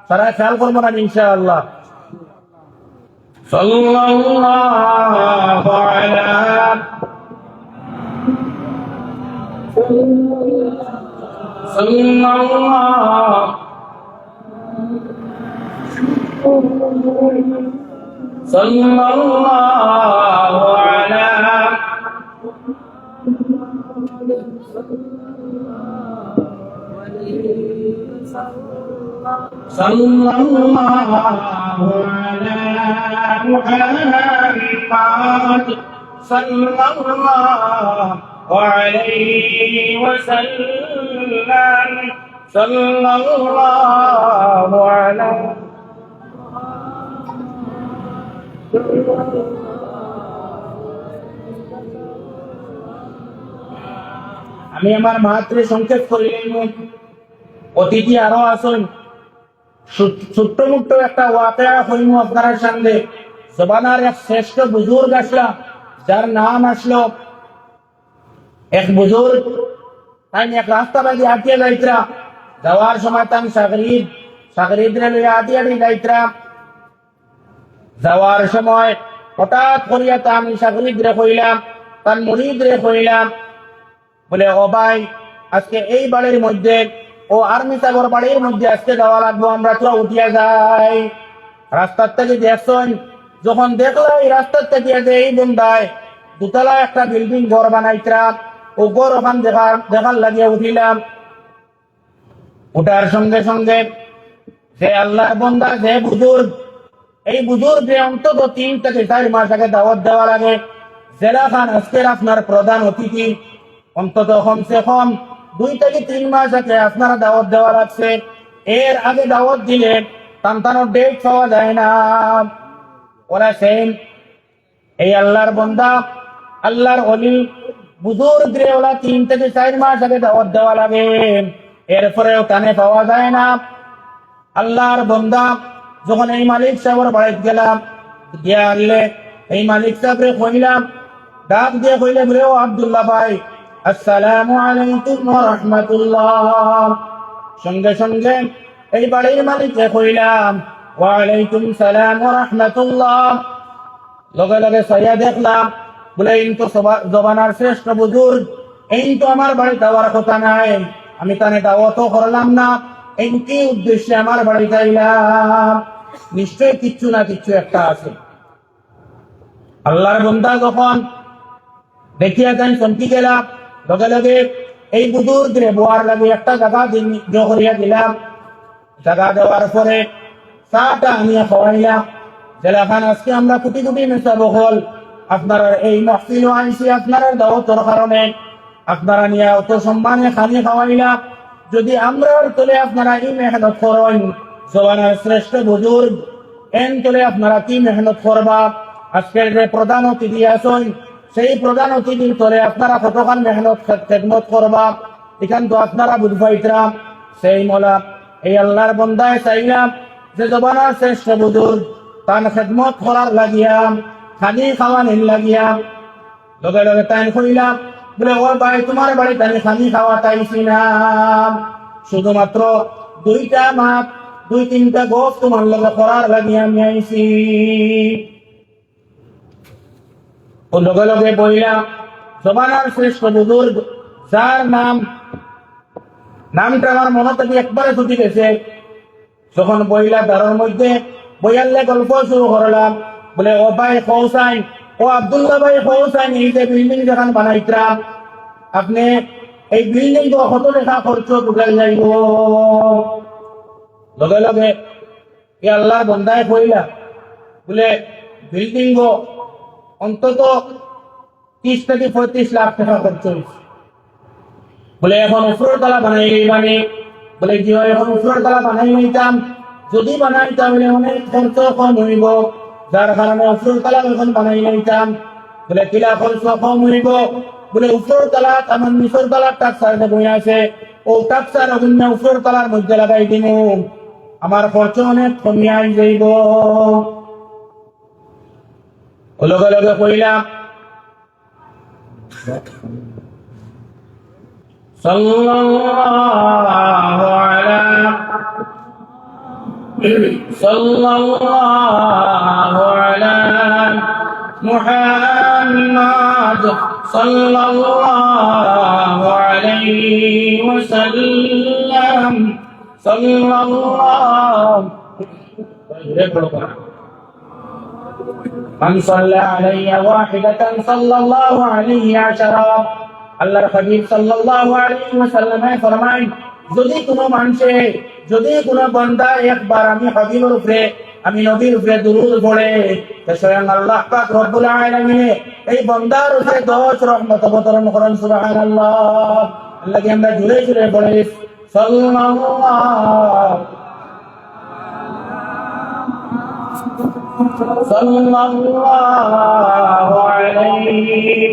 সারা খেয়াল করবো না ইনশাআল্লাহ। সাল্লাল্লাহু আলা সাল্লাল্লাহু আলা মুহাম্মাদ সাল্লাল্লাহু আলাইহি ওয়াসাল্লাম, সাল্লাল্লাহু আলা। আমি আমার মাত্রে সংক্ষেপ করিলেন, অতিথি আরো আসুন, ছোট্ট মুট্ট একটা ওয়াকিয়া হইমু আপনার সামনে। জবানার এক শ্রেষ্ঠ বুজুর্গ আসলা, যার নাম আসলো এক বুজুর্গ। তাই এক রাস্তা বাজি আটিয়ে যাইতরা, যাওয়ার সময় তান সাগরিদরে লইয়া আটিয়ে যাইতরা। যাওয়ার সময় হঠাৎ করিয়া তান সাগরিদরে কইলাম, তান মুরিদরে কইলাম, বলে ও ভাই, আজকে এই বাড়ির মধ্যে ও আর্মি সাগর বাড়ির মধ্যে আজকে যাওয়া লাগবো, আমরা তো উঠিয়া যাই। রাস্তার থেকে দেখছেন, যখন দেখলো এই রাস্তার থেকে যে এই বন্ধায় দুতলা একটা বিল্ডিং ঘর বানাইতরা, ও ঘর ওখান দেখার লাগিয়ে উঠিলাম। উঠার সঙ্গে সঙ্গে যে আল্লাহ বন্দা, যে বুজুর্গ, এই বুজুর্গ অন্তত 3 থেকে 4 মাস আগে দাওয়াত দেওয়া লাগে। জেলা খান আজকের আপনার প্রধান অতিথি, অন্তত কমসে কম 2 থেকে 3 মাস আগে আপনারা দাওয়াত দেওয়া লাগছে। এর আগে দাওয়াত দিলে সন্তানোর ডেট পাওয়া যায় না। ওরা সেম এই আল্লাহর বন্দা, আল্লাহর অলি বুজুর্গ রে ওরা 3 থেকে 4 মাস আগে দাওয়াত দেওয়া লাগে, এরপরেও কানে পাওয়া যায় না। আল্লাহর বন্দা যখন এই মালিক সাহেবের বাড়িতে গেলাম, গিয়ে আনলে এই মালিক সাহেবরে কইলাম, ডাক দিয়ে কইলে, বলে ও আব্দুল্লাহ ভাই, আসসালামু আলাইকুম ওয়া রাহমাতুল্লাহ। সঙ্গে সঙ্গে এই বাড়ির মালিককে কইলাম, ওয়া আলাইকুম সালাম ওয়া রাহমাতুল্লাহ। লগে লগে সাইয়া দেখলাম, বলে এই তো জবানার শ্রেষ্ঠ বুজুর্গ, এই তো আমার বাড়িতে যাওয়ার কথা নাই, আমি তানে দাওয়াতও করলাম না, এই কি উদ্দেশ্যে আমার বাড়িতে আইলাম? নিশ্চয় কিচ্ছু না কিচ্ছু একটা আছে। আল্লাহর বন্দা যখন দেখিয়া যাই চমকি গেলাম, লগে লগে এই বুজুর্গরে বোয়ার লাগে একটা জায়গা করিয়া দিলাম। জায়গা দেওয়ার পরে চাটা আনিয়া খাওয়াইলাম। জেলাখান আজকে আমরা কোটি কোটি মেসা বহল আপনারা এই মহফিলও আনছি আপনারা দাওয়াতের কারণে, আপনারা নিয়ে অত সম্মানে খানি খাওয়াইলাম। যদি আমরা তোলে আপনারা এই মেহনত করেন, জবানের শ্রেষ্ঠ বুজুর্গ, এন তোলে আপনারা কি মেহনত করবা? আজকের যে প্রধান অতিথি আছেন, সেই প্রধান অতিথির তোলে আপনারা কতখান মেহনত খেদমত করবা, এখান তো আপনারা বুঝবাইতরাম। সেই মোলা এই আল্লাহর বন্দায় চাইলাম যে জবানের শ্রেষ্ঠ বুজুর্গ, তার খেদমত করার লাগিয়াম, খানি খাওয়ানির লাগিয়াম। লগে লগে তাই কইলাম, বলে ও ভাই, তোমার বাড়িতে আমি খানি খাওয়া চাইছি না, শুধুমাত্র 2টা মাছ 2-3টা গোপ তোমার লগে করার লাগিয়ে আমি আইছি। ও লগে লগে বইলাম, জবানার শ্রেষ্ঠ বুজুর্গ, যার নামটা আমার মনে থেকে একবারে ছুটি গেছে, যখন বইলা দারোর মধ্যে বইয়ালে গল্প শুরু করলাম, বলে ও ভাই কৌসাইন, ও আব্দুল্লাহ ভাই কৌসাইন, এই যে বিল্ডিং যেখান বানাইতরা আপনি, এই বিল্ডিং তো কত লেখা খরচ ঢুকাই যাইব? লগে লগে এ আল্লাহ বন্দায় কইলা, বলে বিল্ডিং অন্তত 30 থেকে 35 লাখ টাকা খরচ হয়েছে। বলে এখন উপরের তলা বানাই মানে, বলে কি হয়, এখন উপরের তলা বানাই নিতাম, যদি বানাইতাম বলে অনেক খরচ কম হইব, যার কারণে উপরের তলা এখন বানাই নিতাম। বলে কিলা খরচ কম হইব? বলে উপরের তলা আমার নিচের তলার টাকসার বই আছে, ও টাকসার অভিন্ন উপরের তলার মধ্যে লাগাই দিন, আমার খরচ অনেক কমিয়ে যাইব। লগে লগে কইলাম, সাল্লাল্লাহু আলা মুহাম্মাদ সাল্লাল্লাহু আলাইহি ওয়াসাল্লাম, মান সাল্লা আলাইহি ওয়াহিদাতান সাল্লাল্লাহু আলাইহি আশারা। আল্লাহর হাবিব সাল্লাল্লাহু আলাইহি ওয়াসাল্লাম ফরমায়, যদি কোনো মানুষে, যদি কোনো বান্দা একবার আমি হাবিবের উপরে, আমি নবীর উপরে দুরূদ পড়ে, তো স্বয়ং আল্লাহ পাক রব্বুল আলামিন এই বান্দার উপরে 10 রহমত অবতরণ করেন। সুবহানাল্লাহ। আল্লাহকে আমরা জুড়ে জুড়ে পড়ে সাল্লাল্লাহু আলাইহি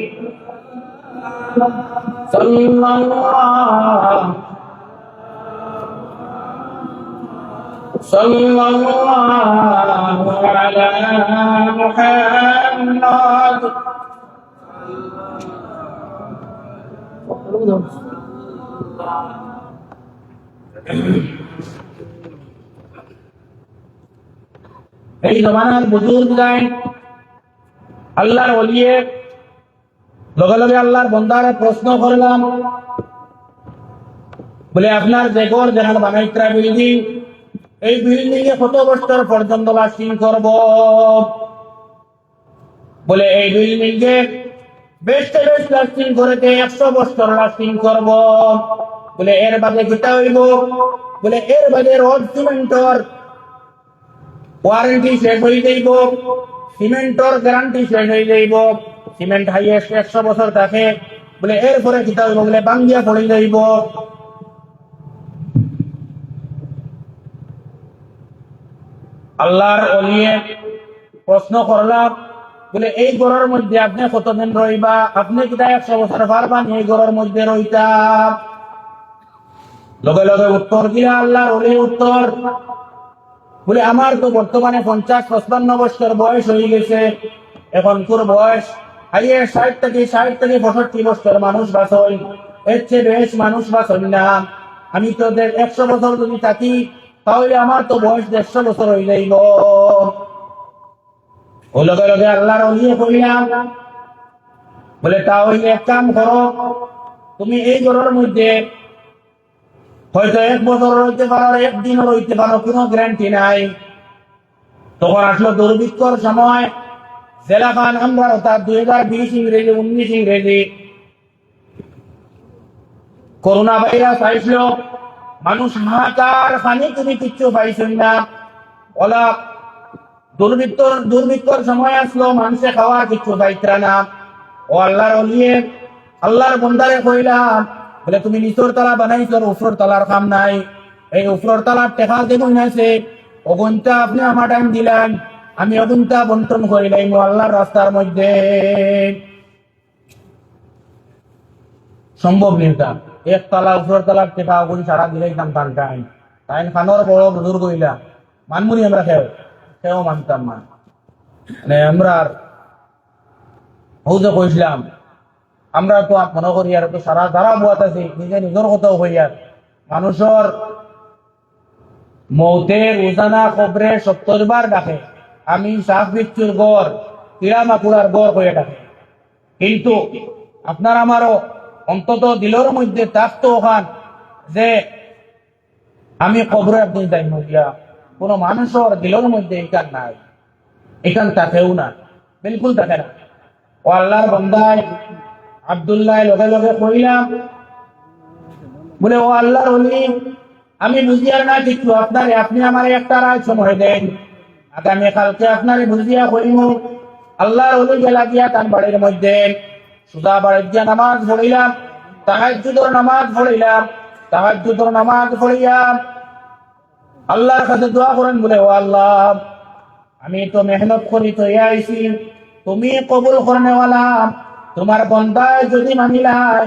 সাল্লাল্লাহু সাল্লাল্লাহু আলা মুহাম্মাদ। এই জমানার বুজুর্গ গায় আল্লাহর ওলিয়ে লগে লগে আল্লাহর বন্দারে প্রশ্ন করলাম, বলে আপনার যে ঘর যেখানে বানাইত্রা বিল্ডিং, এই বিল্ডিং এ কত বছর পর্যন্ত লাস্টিং করব? বলে এই বিল্ডিং এ বেশ লাস্টিং করেতে 100 বছর লাস্টিং করব। বলে এর বাদে কিতা হইব? বলে এর বাদে রড সিমেন্টর ওয়ারেন্টি শেষ হয়ে যাইব, সিমেন্টর গ্যারান্টি শেষ হয়ে যাইব। সিমেন্ট হাইয়েস্ট 100 বছর থাকে। বলে এরপরে কিতা হইব? বলে বাঙ্গিয়া পড়ে যাইব। আল্লাহর ওলিয়ে প্রশ্ন করলাম, বলে এই ঘরের মধ্যে আপনি কতদিন রইবা? আপনি কিতা 100 বছর পারবান এই ঘরের মধ্যে রইতা? লগে লগে উত্তর দিলা আল্লাহর ওলি উত্তর, বলে আমার তো বর্তমানে 50-55 বছর বয়স হয়ে গেছে। এখন তোর বয়স হাইয়ে 60 থেকে 65 বছর মানুষ বাঁচন, এর চেয়ে বেশ মানুষ বাঁচন না। আমি তো 100 বছর যদি থাকি তাহলে আমার তো বয়স 150 বছর হয়ে যাইব। ও লগে লগে আল্লাহর ওলিয়ে কইলাম, বলে তাহলে এক কাম করো, তুমি এই ঘরের মধ্যে হয়তো 1 বছর রইতে পারো, 1 দিনও রইতে পারো, কোনো গ্যারান্টি নাই। তখন আসলো দুর্ভিক্ষর সময়, জেলা খান আমরা অর্থাৎ 2020 ইংরেজি 19 ইংরেজি করোনা ভাইরাস আইসলো। মানুষ হাহাকার, খানি তুমি কিচ্ছু পাইছেন না। ওলা দুর্ভিক্ষর সময় আসলো, মানুষে খাওয়ার কিচ্ছু পাইতরা না। ও আল্লাহর ওলিয়ে আল্লাহর বন্দারে কইলাম, বলে তুমি নিচর তালা বানাইছো, উপর তালার কাম নাই। এই উপর তালার টেকা দেখুন আছে, অগুনটা আপনি আমার টাইম দিলেন, আমি অগুনটা বন্টন করিলাম আল্লাহর রাস্তার মধ্যে। সম্ভব নেতা এক তালা উপর তালার টেকা অগুন সারা দিলাইতাম টান টাইম। তাই খানোর বড় বুজুর্গ হইলা মানমুনি আমরা সেও মানতাম না। মানে আমরা যে কইছিলাম, আমরা তো মনে করি আর তো সারা দ্বারা বুয়াত আছে, নিজে নিজের কথাও হইয়ার মানুষের মৌতের উজানা কবরে 70 বার ডাকে। আমি সাফ বিচ্ছুর গড়, কিড়া মাকুড়ার গড় হয়ে ডাকে। কিন্তু আপনার আমারও অন্তত দিলের মধ্যে থাকতো ওখান যে আমি কবরে একদিন যাই নদিয়া। কোন মানুষের দিলের মধ্যে এখান নাই, এখান থাকেও না, বিলকুল থাকে না। ও আল্লাহর বন্দায় আব্দুল্লাহ লগে লগে কইলাম, বলে ও আল্লাহর ওলি, আমি বুঝিয়ার না কিছু, আপনারে আপনি আমার একটা রায় সময় দেন, আগামী কালকে আপনারে বুঝিয়া কইম। আল্লাহর ওলি গেলা গিয়া তার বাড়ির মধ্যে সুদা বাড়ির গিয়া নামাজ পড়িলাম, তাহাজ্জুদের নামাজ পড়িলাম। তাহাজ্জুদের নামাজ পড়িয়া আল্লাহর কাছে দোয়া করেন, বলে ও আল্লাহ, আমি তো মেহনত করি তো আইছি, তুমি কবুল করনেওয়ালা। তোমার বন্দায় যদি মানিলাই,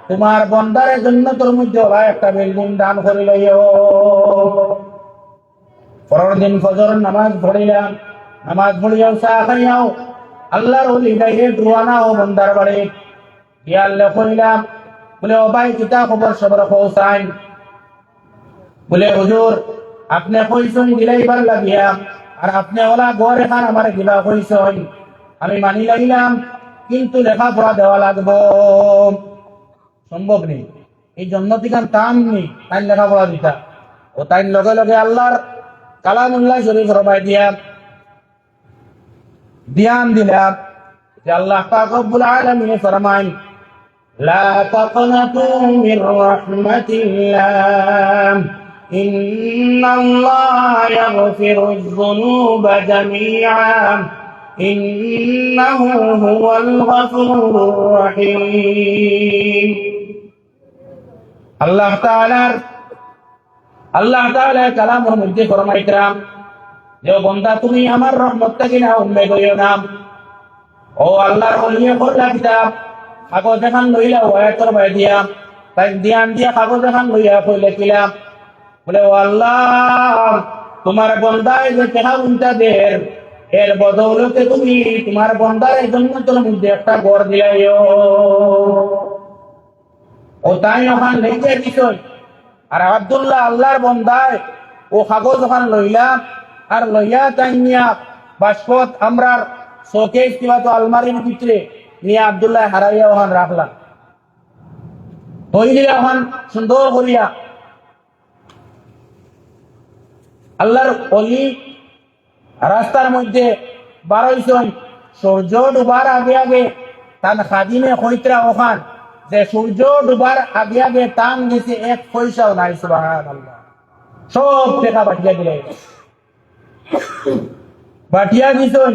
তোমার বন্দারের জন্য তোর মধ্যে ওলা একটা বিল্ডিং দান করিল। পরের দিন ফজর নামাজ পড়িলাম, নামাজ পড়িয়াও চা খাইয়াও আল্লাহর ওলি ডাইরেক্ট রওনা ও বন্দার বাড়ি গিয়া কইলাম, বলে ও ভাই কিতা খবর সবর পৌঁছাই? বলে হুজুর, আপনি কইছেন দিলাইবার লাগিয়া, আর আপনি ওলা গড় এখান আমার দিবা কইছেন, আমি মানি লাগিলাম, কিন্তু লেখাপড়া দেওয়া লাগবো। সম্ভব নেই, এই জন্য তিকান টান নেই তাই লেখাপড়া দিতা। ও তাই লগে লগে আল্লাহর কালামুল্লাহ শরীফ রবাই দিয়া ধ্যান দিলাম যে আল্লাহ পাক রব্বুল আলামিন ফরমান, লা তাকনাতু মির রাহমাতিল্লাহ, ইন্নাল্লাহা ইয়াগফিরুয যুনুবা জামিআ, ইন্নাহু হুয়াল গফুরুর রহিম। আল্লাহ তাআলা কালামের মধ্যে ফরমাইতাম যে বন্দা, তুমি আমার রহমতটা কিনা উম্মে গইও না। ও আল্লাহর ওলিয়ে করলা কিতাব কাগজ এখান লইলা ওয়ায়াতর বাই দিয়া তাই ধ্যান দিয়া কাগজ এখান লইয়া কইলে কিলাম, বলে ও আল্লাহ, তোমার বন্দায় যে টাকা উল্টা দের এর বদৌলতে তুমি তোমার বন্দার জন্নতের মধ্যে একটা ঘর দিলাইও। ও তাই ওখান লিখে দিছ। আর আব্দুল্লাহ আল্লাহর বন্দায় ও কাগজ ওখান লইলাম আর লইয়া তাইনিয়া বাসপত আমরা শোকেস কিবা তো আলমারির ভিতরে নিয়ে আব্দুল্লাহ হারাইয়া ওখান রাখলাম। তৈরি ওখান সুন্দর করিয়া আল্লাহর অলি রাস্তার মধ্যে বারোইছেন। সূর্য ডুবার আগে আগে তার খাদিমে কইতরা ওখান যে সূর্য ডুবার আগে আগে টান গেছে, এক পয়সাও নাই। সুবহানাল্লাহ। সব টাকা বাটিয়া দিলে, বাটিয়া দিছেন।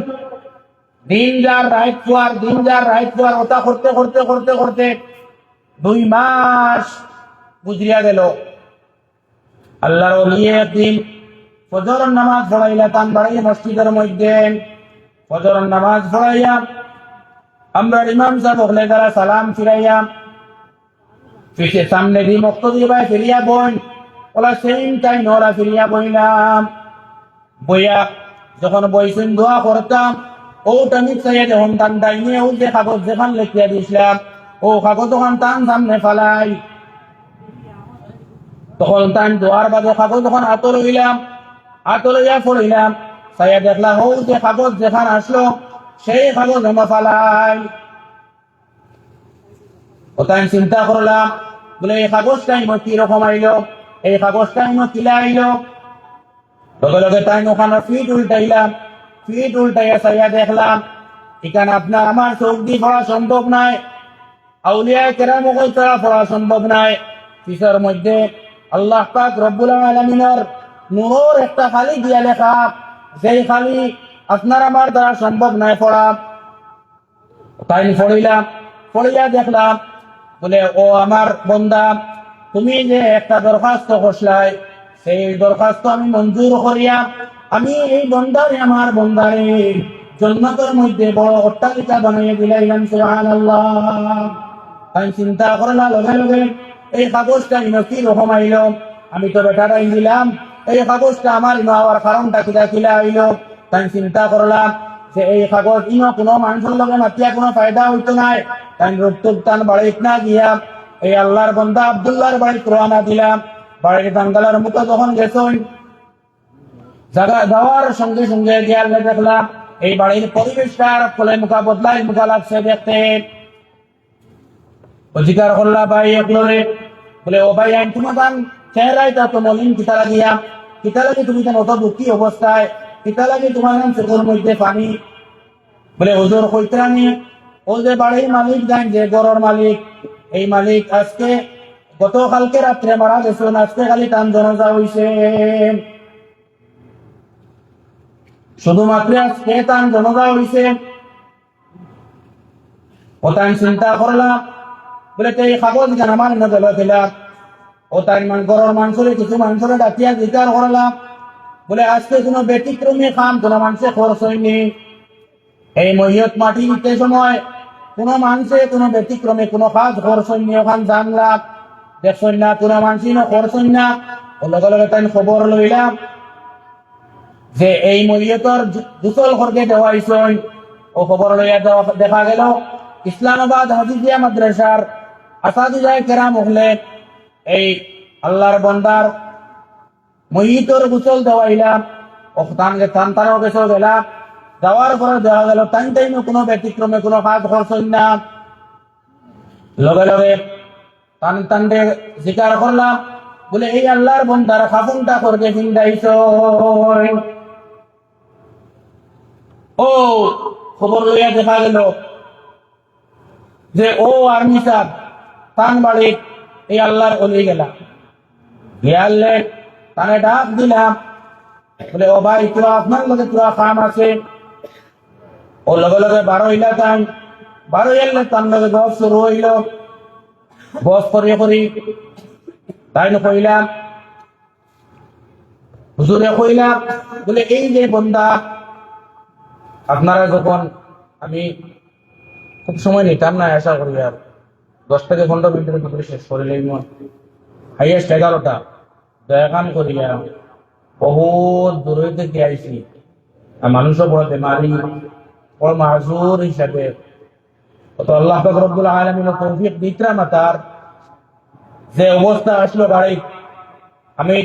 দিন যার রাইত পোয়ার, দিন যার রাইত পোয়ার ওটা করতে করতে করতে করতে 2 মাস গুজরিয়া গেল। আল্লাহর ওলি একদিন ফজর নামাজ পড়াইলা তান বাড়ি মসজিদের মধ্যে। ফজর নামাজ পড়াইয়া আমরা ইমাম সাহেব ওখানে যারা সালাম ফিরাইয়া পিছিয়ে সামনে দিয়ে মক্তদি ভাই ফিরিয়া বই ওলা সেম টাইম ওরা ফিরিয়া বইলাম। বইয়া যখন বইছেন দোয়া করতাম ও টানি চাইয়া যখন টান ডাইনে ও যে কাগজ যেখান লিখিয়া দিয়েছিলাম ও কাগজ ওখান টান সামনে ফালাই। তখন টান দোয়ার বাদে কাগজ যখন আতর হইলাম, আতর হইয়া পড়িলাম, চাইয়া দেখলাম ও যে কাগজ যেখান আসলো সেই কাগজ আমার ফালাই। ওটাই চিন্তা করলাম বলে এই কাগজটাই আমার কিরকম আইলো, এই কাগজটাই আমার কিলা আইলো। লগে লগে তাই ওখানে ফিট উল্টাইলাম, ফিট উল্টাইয়া চাইয়া দেখলাম এখানে আপনার আমার চোখ দিয়ে পড়া সম্ভব নাই, আউলিয়ায়ে কেরাম কইতরা পড়া সম্ভব নাই। পিছর মধ্যে আল্লাহ পাক রব্বুল আলামিনের নূর একটা খালি দিয়া লেখা, যেই খালি আপনার আমার দ্বারা সম্ভব নাই পড়া। তাই পড়িলাম, পড়িয়া দেখলাম বলে ও আমার বন্দা, তুমি যে একটা দরখাস্ত করছলাই সেই দরখাস্ত আমি মঞ্জুর করিয়া আমি এই বন্দারে আমার বন্দারে জান্নাতের মধ্যে বড় অট্টালিকা বানিয়ে দিলাম। সুবহানাল্লাহ। আমি চিন্তা করলাম লগে লগে এই কাগজটা ইনো কি রকম আইলো, আমি তো বেটারাই দিলাম, এই কাগজটা আমার ইনো হওয়ার কারণটা কিলা কিলা আইলো। তাই চিন্তা করলাম যে এই কাগজ ইনো কোনো মানুষের লগে মাতিয়া কোনো ফায়দা হইতো নাই। তাই রুক্তুক টান বাড়িত না গিয়া এই আল্লাহর বন্দা আব্দুল্লাহর বাড়িত রওনা দিলাম। বাড়ির টাঙ্গালার মতো যখন গেছেন জায়গা যাওয়ার সঙ্গে সঙ্গে গিয়ালে দেখলাম এই বাড়ির পরিবেশটা ফলে মুখা বদলাই মুখা লাগছে দেখতে। অধিকার করলা ভাই একলরে বলে ও ভাই আইন তোমার চেহারাই তা তো মলিন কিতা লাগিয়া, কিতা লাগে তুমি যেন অত দুঃখী অবস্থায়, কিতা লাগে তোমার চোখের মধ্যে পানি। বলে হুজুর কইতানি ও যে বাড়ির মালিক যান যে গরর মালিক, এই মালিক আজকে গতকালকে রাত্রে মারা গেছেন, আজকে খালি টান জনজা হইছে, শুধুমাত্র আজকে টান জনজা হইছে। ওটাই চিন্তা করলাম বলে তো এই কাগজ কেন আমার নজর খেলাম। ওটাই গরর মানুষের কিছু মানুষের ডাকিয়া জিজ্ঞাসা করলাম বলে আজকে কোনো ব্যতিক্রমী কাম কোনো মানুষের খরচ হয়নি। এই মহিয়ত মাটি নিতে সময় কোনো মানুষে কোনো ব্যতিক্রমে কোনো কাজ খরচ হয়নি। ওখান জানলাম দেখছেন না কোনো মানুষই না খরচ হইন না। লগে লগে তাই খবর লইলাম যে এই মহিয়তর দুসল করকে দেওয়াইছেন। ও খবর লইয়া দেখা গেল ইসলামাবাদ হাফিজিয়া মাদ্রাসার আসাদিজায়ে কেরাম হলে এই আল্লাহর বন্দার মহিতর গুসল দেওয়াইলাম। ও তানতারও গেছে গেলাম, যাওয়ার পরে দেখা গেল টাইম টাইমে কোনো ব্যতিক্রমে কোনো কাজ খরচ হইন না। লগে লগে টান টানতে স্বীকার করলাম বলে এই আল্লাহর বন্দার খাফুনটা করকে ফিন্দাইছ। ও খবর লইয়া দেখা গেল যে ও আর্মি সাহেব তান বাড়ি এই আল্লাহর ওলি গেলাম, গিয়ালে তানে ডাক দিলাম বলে ও ভাই তোরা আপনার লগে তোরা কাম আছে। ও লগে লগে 12 হইলা তাই 12 এলে তার লগে গপ শুরু হইল। বস করি করি তাই কইলাম হুজুরে কইলাম বলে এই যে বন্দা আপনারা যখন আমি খুব সময় নিতাম না, আশা করি আর 10 থেকে 15 মিনিটের ভিতরে শেষ করে লইব, হাইয়েস্ট 11টা দয়া কাম করিয়া বহুত দূর থেকে আইছি, আর মানুষও বড় বেমারি, বড় মাহুর হিসাবে। তো আল্লাহ পাক রব্বুল আলামিন তৌফিক দিতরা মাতার যে অবস্থা আসলো বাড়ি, আমি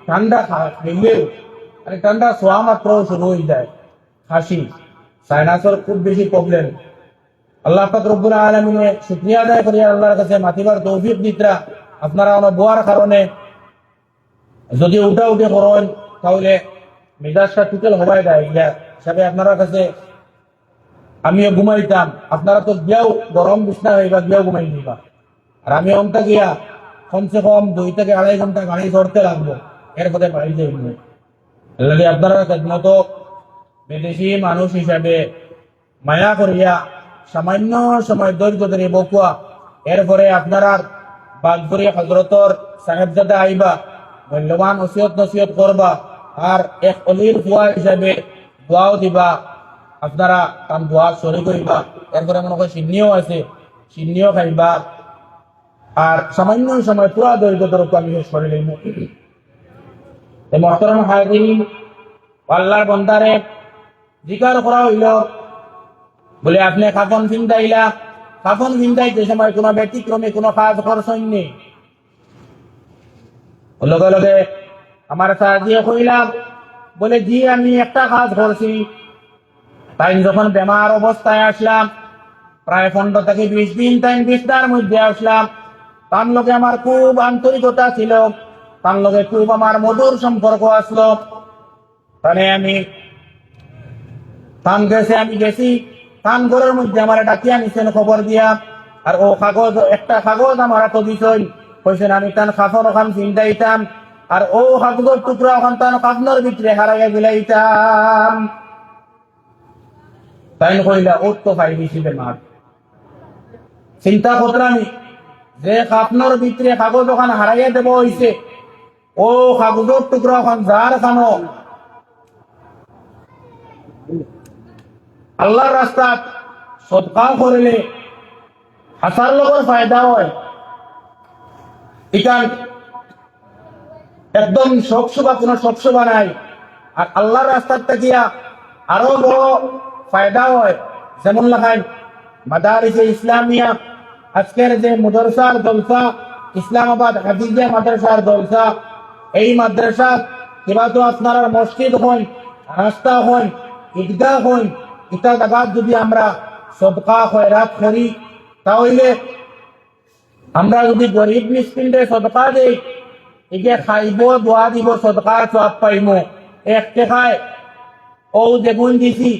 ঠান্ডা খাইলেও মানে ঠান্ডা সোয়া মাত্র শুরু হয়ে যায়, খাসি সাইনাসের খুব বেশি প্রবলেম। আল্লাহ পাক রব্বুল আলামিনে শুকরিয়া আদায় করি আল্লাহর কাছে মাতিবার তৌফিক দিতরা। আপনারা আমার বোয়ার কারণে যদি উঠা উঠে করেন তাহলে মেজাজটা টিকেল হবাই দেয় হিসাবে আপনার কাছে আমিও ঘুমাইতাম, আপনারা তো গিয়াও গরম বিছনা হইবা, গিয়াও ঘুমাই দিবা, আর আমি অমটা গিয়া কমসে কম 2 থেকে 2.5 ঘন্টা গাড়ি ধরতে লাগবো, এরপরে বাড়ি যাই। আপনারা মতো বিদেশি মানুষ হিসাবে মায়া করিয়া সামান্য সময় ধৈর্য ধরে বকুয়া, এরপরে আপনারা বাগদুরি হজরতর সাহেবজাদা আইবা, মূল্যবান ওসিয়ত নসিয়ত করবা, আর এক অলির দোয়া হিসাবে দোয়াও দিবা, আপনারা তার দোয়া সরি করিবা। এরপরে মনে হয় সিন্নিও আছে, সিন্নিও খাইবা, আর সামান্য সময় পুরা দরিদ্র তরফ আমি সরি লইব। মহতরম হাজিরিন, আল্লাহর বন্দারে জিকার করা হইল বলে আপনি কাফন চিন্তাইলা, কাফন চিন্তাইতে সময় কোনো ব্যতিক্রমে কোনো কাজ করছেন নেই। লগে লগে আমার সাহায্য কইলাম বলে জি আমি একটা কাজ করছি। তাই যখন বেমার অবস্থায় আসলাম, প্রায় 15 থেকে 20 দিন তাই বিছনার মধ্যে আসলাম, তার লগে আমার খুব আন্তরিকতা ছিল, তার লগে খুব আমার মধুর সম্পর্ক আসলো। তাহলে আমি তান গেছি, তান ঘরের মধ্যে আমার ডাকিয়া নিছেন খবর দিয়া, আর ও কাগজ একটা কাগজ আমার তো দিছেন, কইছেন আমি তান কাফন ওখান চিন্তাইতাম, আর ও কাগজের টুকরা ওখান তান কাফনের ভিতরে হারাইয়া দিলাইতাম। তাই কইলা ও তো পাই দিছি বেমার, চিন্তা করলামি যে কাফনের ভিতরে কাগজ ওখান হারাইয়া দেব হইছে, ও কাগজের টুকরা ওখান যার খানো আল্লাহর রাস্তাত সদকা করলে হাসার লোকের ফায়দা হয়, এখান একদম সবসবা কোনো সবসবা নাই, আর আল্লাহর রাস্তার থাকিয়া আরো বড় ফায়দা হয়। যেমন লাগাই মাদারিসে ইসলামিয়া, আজকের যে মাদ্রাসার জলসা, ইসলামাবাদ হাফিজিয়া মাদ্রাসার জলসা, এই মাদ্রাসা কিবা তো আপনার মসজিদ হন, রাস্তা হন, ঈদগাহ হন, এটা জায়গা যদি আমরা সদকা খয়রাত করি, তাহলে আমরা যদি গরিব মিসকিনদের সদকা দেই, একে খাইব দোয়া দিব, সদকা সব পাইব। এক টাকায় ও যেগুন দিছি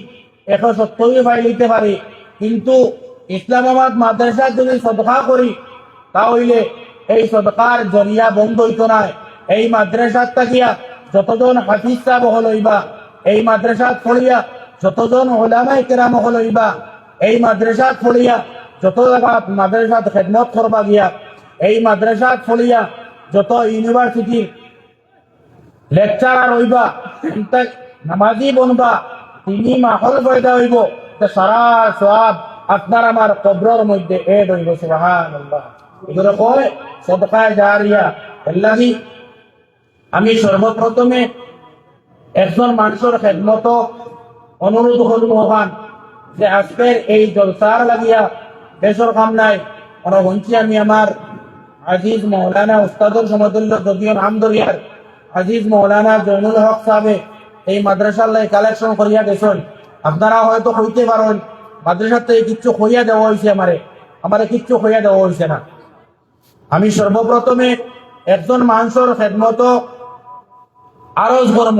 170 পাই লইতে পারি, কিন্তু ইসলামাবাদ মাদ্রাসা যদি সদকা করি তাহলে এই সদকার জরিয়া বন্ধ হইত না। এই মাদ্রাসার থাকিয়া যতজন হাফিজ সাহেব হল হইবা, এই মাদ্রাসাত পড়িয়া যতজন ওলামায়ে কেরাম হল হইবা, এই মাদ্রাসাত পড়িয়া যত জায়গা মাদ্রাসাত খেদমত করবা গিয়া, এই মাদ্রাসাত পড়িয়া যত ইউনিভার্সিটি লেকচারার হইবা, নামাজি বনবা, তিনি মাহল পয়দা হইব, সারা সব আপনার আমার কবরের মধ্যে এড হইব। সুবহানাল্লাহ। এগুলো কয় সদকায়ে জারিয়া। আল্লাহি আমি সর্বপ্রথমে একজন মানুষের খেদমত অনুরোধ করব হন যে আজকের এই জলসার লাগিয়া দেশের কাম নাই, বঞ্চি আমি আমার আজিজ মৌলানা উস্তাদুল সমতুল্য যদিও নামদরিয়ার আজিজ মৌলানা জৈনুল হক সাহেব এই মাদ্রাসার লাই কালেকশন করিয়া গেছেন। আপনারা হয়তো হইতে পারেন মাদ্রাসার থেকে কিচ্ছু হইয়া দেওয়া হয়েছে, আমারে কিচ্ছু হইয়া দেওয়া হয়েছে না। আমি সর্বপ্রথমে একজন মানুষের খেদমত আরজ করব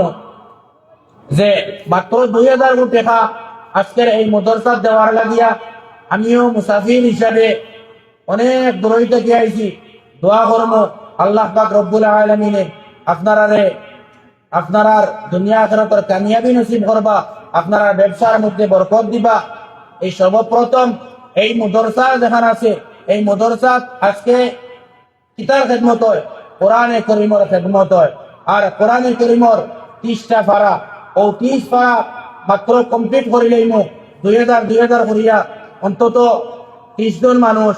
যে মাত্র 2000 টাকা আজকের এই মাদ্রাসা দেওয়ার লাগিয়া আমিও মুসাফির হিসাবে অনেক দূর থেকে আইছি। দোয়া করব আল্লাহ পাক রব্বুল আলামিনে আপনারা দুনিয়া আখিরাতের কামিয়াবি নসিব করবা, আপনারা ব্যবসার মধ্যে বরকত দিবা। এই সর্বপ্রথম এই মাদ্রাসা যেখানে আছে, এই মাদ্রাসা আজকে কিতার খেদমত হয়, কোরআনে করিমর খেদমত হয়, আর কোরআনে করিমর 30টা পারা, ও 30 পারা মাত্র কমপ্লিট করিলেই 2000 করিয়া অন্তত 30 জন মানুষ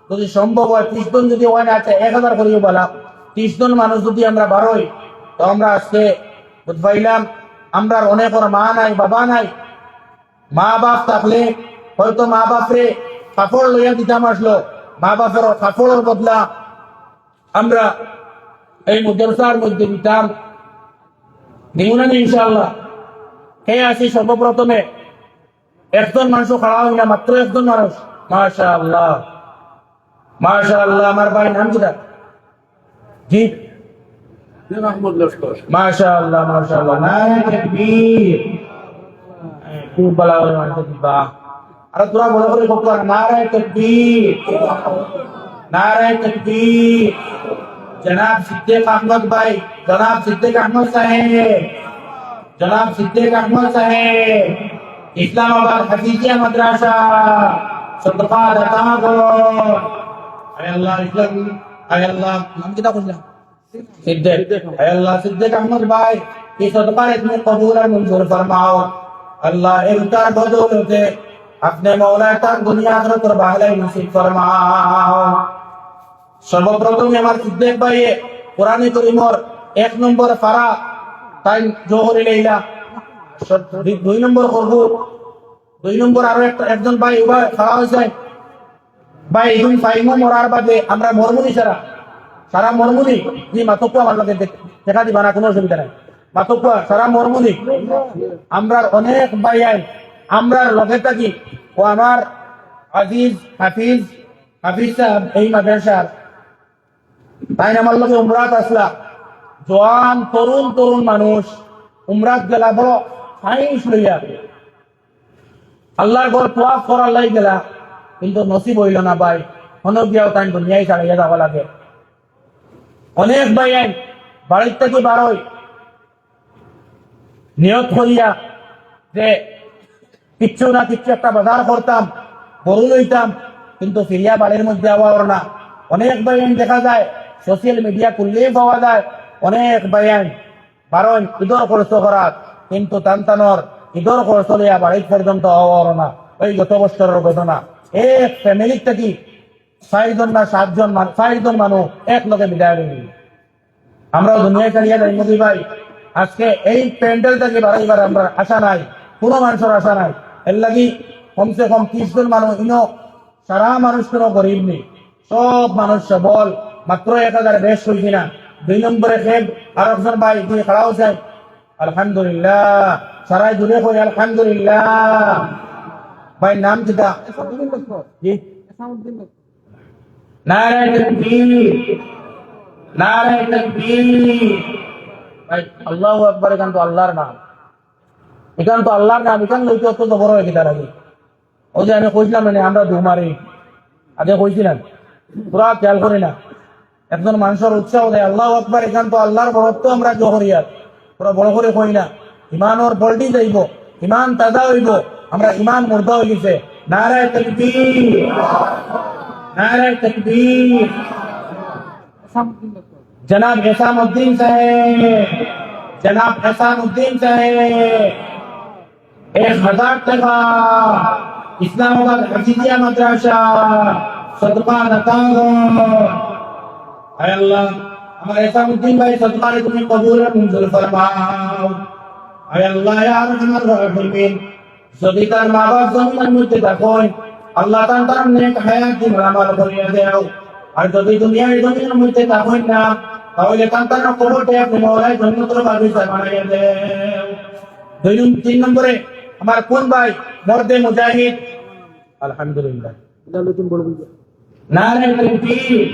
যদি সম্ভব হয়, 30 জন যদি হয় না, 1000 করিও বলা, 30 জন মানুষ যদি আমরা বারোই, তো আমরা আজকে বুঝবাইলাম আমরা অনেক মা নাই বাবা নাই, মা বাপ থাকলে হয়তো মা বাপরে কাপড় লইয়া দিতাম, আসলো মা বাপের কাপড়ের বদলা আমরা এই মাদ্রাসার মধ্যে দিতাম, দিব না ইনশাআল্লাহ। কে আছি সর্বপ্রথমে? একজন মানুষ খাড়া হই না, মাত্র একজন মানুষ। মাশাআল্লাহ মাশাআল্লাহ। আমার ভাই নাম কিটা? জি মাহমুদ লস্কর। মাশাআল্লাহ মাশাআল্লাহ। নারে তাকবীর। খুব ভালো করে মানতে দিবা। আর তোরা বড় করে বলতো নারে তাকবীর, নারে তাকবীর। জনাব সিদ্দিক আহমদ ভাই, জনাব সিদ্দিক আহমদ সাহেব, জনাব সিদ্দিক আহমদ সাহেব, ইসলামাবাদ হাফিজিয়া মাদ্রাসা, সদকা দাতা গো। আয় আল্লাহ ইসলাম, আয় আল্লাহ নাম কিটা কইলা? सिद्दीक। अल्लाह सिद्दीक अहमद भाई की सदका इतने कबूल और मंजूर फरमाओ। अल्लाह इनका बदौलत अपने मौला तक दुनिया आखिरत और बाहलाई नसीब फरमाओ। सर्वप्रथम আমার সিদ্দিক ভাই কোরআনে কারীমের 1 নম্বর পারা তাই জোহরে লাইলা, 2 নম্বর করব, 2 নম্বর আরো একজন ভাই এবার খাওয়া হয়েছে ভাই, এখন ফাইমো মরার বাদে আমরা মরমুনি সারা মরমুনি জি মাতকু আমার লগে দেখা দিবা না, কোনো অসুবিধা নাই। মাতকু সারা মরমুনি আমরা অনেক ভাইয়াই আমরার লগে থাকি। ও আমার আজিজ হাফিজ সাহেব এই মাদ্রাসার তাই আমার লগে উমরাত আসলা, জওয়ান তরুণ মানুষ উমরাত গেলা, বড় সাইন্স লইয়া আল্লাহর ঘর তোয়াফ করার লাই গেলা, কিন্তু নসিব হইল না ভাই। হনক গিয়াও তাই দুনিয়ায় ছাড়িয়ে যাওয়া লাগে। অনেক ভাই বাড়ির থেকে বারোই নিয়ত করিয়া যে কিচ্ছু না কিচ্ছু একটা বাজার করতাম, গরু লইতাম, কিন্তু ফিরিয়া বাড়ির মধ্যে আবার না। অনেক ভাইয়ান দেখা যায় সোশ্যাল মিডিয়া খুললেই পাওয়া যায়, অনেক ভাইয়ান বারোই ঈদর খরচ করার, কিন্তু টানটানোর ঈদর খরচ লইয়া বাড়ির পর্যন্ত আবার না। ওই গত বছরের ঘটনা, এক ফ্যামিলির থেকে 6 জন না 7 জন 5 জন মানুষ এক লগে বিদায় নিল। আমরাও দুনিয়ায় চালিয়ে যাই মোদি ভাই। আজকে এই প্যান্ডেল থেকে বাড়াইবার আমরা আশা নাই, কোনো মানুষের আশা নাই। এর লাগি কমসে কম 30 জন মানুষ, ইনো সারা মানুষ কোনো গরিব নেই, সব মানুষ সবল, মাত্র 1000 বেশ হয়েছি না। 2 নম্বরে খেব আর একজন ভাই দিয়ে খাড়া হয়েছে, আলহামদুলিল্লাহ সারাই দূরে কই আলহামদুলিল্লাহ। ভাই নাম কিটা? জি নারে তাকবীর, নারে তাকবীর। ভাই আল্লাহু আকবার, এখান তো আল্লাহর নাম, এখান তো আল্লাহর নাম, এখান লইতে অত বড় হয়ে গেছে আগে। ওই যে আমি কইছিলাম না আমরা ধুমারি আগে কইছিলাম, পুরা খেয়াল করি না। একজন মানুষের উৎসাহ দেয় আল্লাহু আকবার, এখান তো আল্লাহর বড়ত্ব আমরা জহরিয়া পুরা বড় করে কই না। ইমানের পল্টি যাইব, ইমান তাজা হইব, আমরা ইমান মুর্দা হয়ে গেছে। নারে তাকবীর, নারে তাকবীর। जनाब एहसानुद्दीन साहेब, जनाब एहसानुद्दीन साहेब 1000 টাকা ইসলামাবাদ হাফিজিয়া মাদ্রাসা, সদকা দাতা গো। আয় আল্লাহ আমার এহসানুদ্দীন ভাই সদকা তুমি কবুল আর মঞ্জুর ফরমাও। আয় আল্লাহ ইয়া আরহামার রাহিমিন, যদি তার মা বাপ জমিনের মধ্যে থাকেন আল্লাহ তার নেক হায়াত দিন আমল করিয়া দেও। আর যদি দুনিয়ার জমিনের মধ্যে থাকেন না, তাহলে তার কবরটা আপনি মওলাই জান্নাতের বাগিচা বানাইয়া দেও। 3 নম্বরে আমার কোন ভাই মর্দে মুজাহিদ, আলহামদুলিল্লাহ নারে তাকবীর,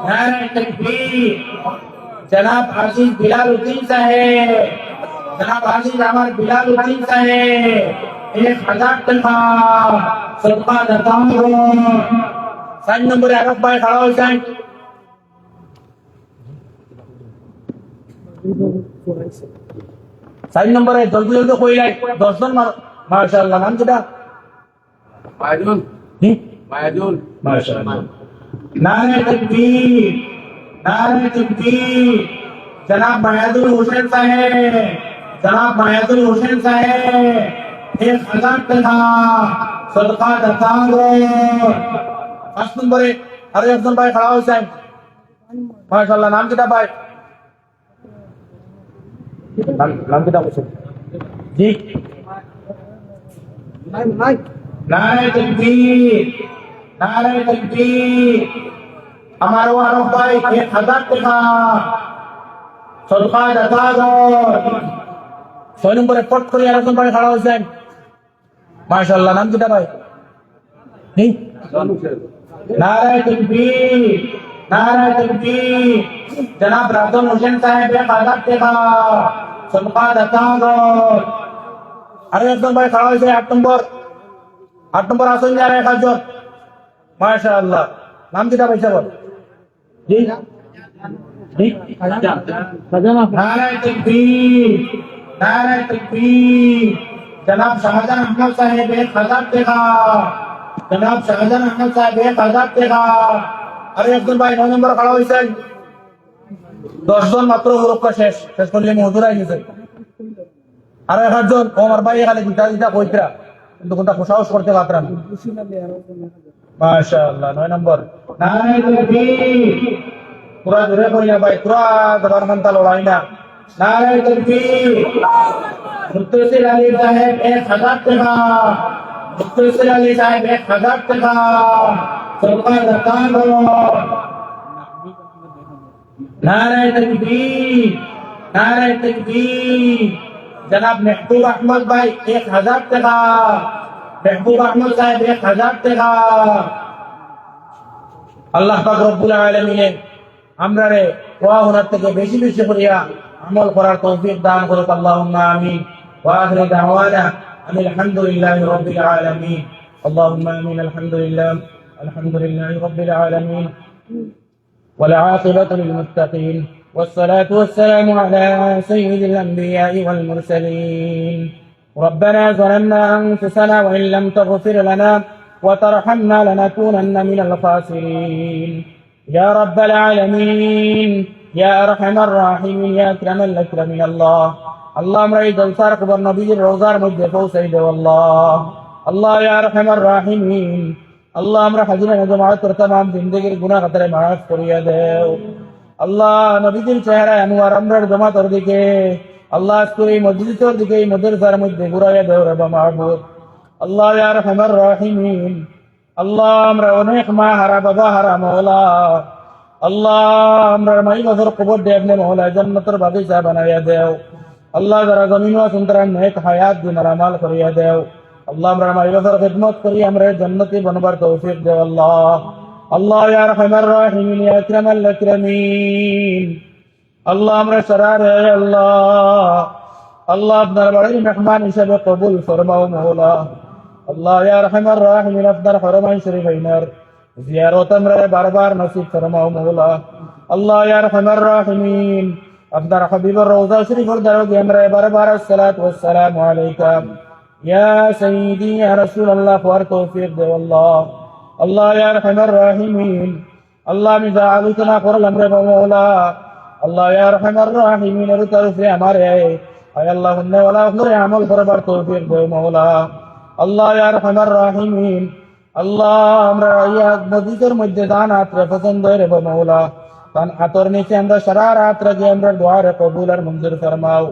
নারে তাকবীর। জনাব আজিজ বিলাল উদ্দিন সাহেব, জনাব আজিজ আমার বিলাল উদ্দিন সাহেব 1000 টাকা সদকা দাতা গো। 4 নম্বরে আরব ভাই খাড়া হয়েছেন, 4 নম্বরে জলদি জলদি কইলাই 10 জন মাশাআল্লাহ। নাম কিটা? মায়াদুল, জি মায়াদুল, মাশাআল্লাহ। নারে তাকবীর, নারে তাকবীর। জনাব মায়াদুল হোসেন সাহেব, জনাব মায়াদুল হোসেন সাহেব 1000 টাকা সদকা দাতা গো। 5 নম্বরে আরো একজন ভাই খাড়া হয়েছেন, মাশাআল্লাহ। নাম কিটা ভাই? নাম কি বলছেন জি নারে তাকবীর নারে তাকবীর আমার ওয়ারফ ভাই 1000 টাকা সদকা দাতা কর 6 নম্বরে পট করে আরেকজন ভাই খাড়া হয়েছেন মাশাআল্লাহ নাম কিটা ভাই জি नारे तकबीर जनाब राजन हुसैन साहब 1000 টাকা সদকা দাতা কর আরে একজন ভাই খাড়া হয়েছে 8 নম্বর আসন যারা একজন মাশাআল্লাহ নাম কিটা ভাই সাহেব জি জি नारे तकबीर जनाब शाहजान अहमद साहब 1000 টাকা जनाब शाहजान अहमद साहब 1000 টাকা আরে একজন ভাই 9 নম্বর খাড়া হয়েছেন 10 জন মাত্র হুরুক্কা শেষ করলে মজুর আই গেছে আরে একজন আমার ভাই এখানে দিতা কইতরা কিন্তু কোনটা সাহস করতে পারতাম মাশাআল্লাহ 9 নম্বর नारे तकबीर পুরা জোরে কইনা ভাই পুরা দরবার মানতা লড়াই না नारे तकबीर मुत्तसिल अली साहब 1000 টাকা मुत्तसिल अली साहब 1000 টাকা सदका दाता करो नारे तकबीर जनाब महबूब अहमद भाई 1000 টাকা महबूब अहमद साहब 1000 টাকা আল্লাহ পাক রব্বুল আলামিন আমরা রে ওয়া ওনার থেকে বেশি বেশি করিয়া আমল করার তৌফিক দান করুক আল্লাহুম্মা আমিন ওয়া আখিরু দাওয়ানা আলহামদুলিল্লাহি রাব্বিল আলামিন আল্লাহুম্মা আমিন আলহামদুলিল্লাহি রাব্বিল আলামিন والعاقبة للمتقين والصلاة والسلام على سيد الأنبياء والمرسلين ربنا ظلمنا أنفسنا وإن لم تغفر لنا وترحمنا لنكونن من الخاسرين يا رب العالمين يا أرحم الراحمين يا أكرم الأكرمين الله اللهم رأي دلسار قبر نبي الروزار مجد سيد والله الله يا أرحم الراحمين اللهم رحمنا جماعت تمام زندگی گناہ خطرے معاف کریے دیو اللہ نبی دل چہرہ انوار امرر جماعت اور دیکھے اللہ اسکوری مسجد اور دیکھے مدرسہ مجد گرایا دیو رب معبود اللہ یا رحم الراحمین اللہ امر انیق ما ہرا بابا ہرا مولا اللہ امر مائی غفر قبر دے اپنے مولا جنت اور باقی صاحب بنایا دیو اللہ ذرا زمین و سنتران نیک حیات دی مرامال کریے دیو اللہ امر مائی غفر خدمت کری امر جنتی بنبر توفیق دیو اللہ اللہ یا رحم الراحمین یا اکرم الاکرمین اللہ امر شرار ہے اللہ اپنا بڑی مہمان شب قبول فرماؤ مولا اللہ یا رحم الراحمین اپنا حرمین شریفینر زیارت امر بار بار نصیب فرماؤ مولا اللہ یا رحم الراحمین اپنا حبیب الروضہ شریف الدروگی امر بار بار الصلاة والسلام علیکم یا سیدی یا رسول اللہ خوار توفیق دے واللہ اللہ یا رحم الراحمین اللہ مزاعلتنا قرل امر مولا اللہ یا رحم الراحمین رتعرف ہمارے اے اللہ انہ ولا اخبر عمل فربر توفیق دے مولا اللہ یا رحم الراحمین اللہ امر رعیت مدیتر مجدان آتر پسند دے رب مولا تن آتر نیچے امر شرارات رجے امر دعا قبول منظر فرماؤ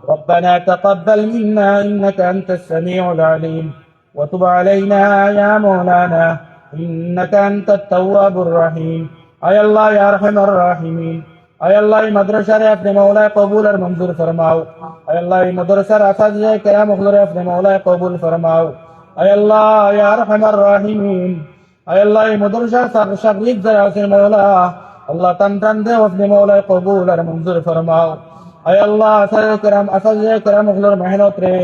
ربنا تقبل منا إنك أنت السميع العليم وتب علينا يا مولانا إنك أنت التواب الرحيم أي الله يا أرحم الراحمين أي الله مدرسة اپنے مولا قبول اور منظور فرماؤ أي الله مدرسة اساتذہ کرام اخلر اپنے مولا قبول فرماؤ أي الله يا أرحم الراحمين أي الله مدرسة شغلیت ذرا سے مولا اللہ تن دے اپنے مولا قبول اور منظور فرماؤ اے اللہ اساتذہ کرام اخلر محنت رے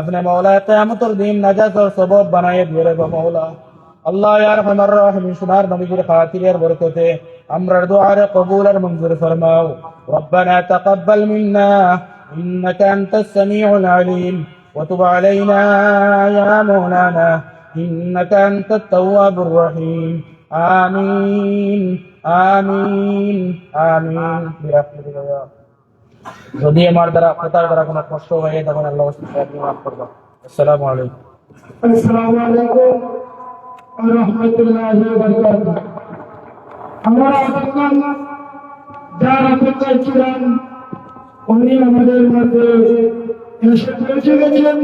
اپنے مولا قیامت اور دین نجات اور سبب بنائے دیے رب مولا اللہ یا رحم الراحمین شمار نبی کی خاطر اور برکتے امر دعا قبول اور منظور فرماؤ ربنا تقبل منا انك انت السميع العليم وتب علينا يا مولانا انك انت التواب الرحيم آمين آمين آمين برحمتك يا যদি আমার দ্বারা কথার দ্বারা কোনো কষ্ট হয়ে তখন আল্লাহ আপনি মাফ করবেন আসসালামু আলাইকুম আসসালামু আলাইকুম ওয়া রাহমাতুল্লাহি ওয়া বারাকাতুহু আমরা এখন যারা করতে চান উনি আমাদের মধ্যে এসে পৌঁছে গেছেন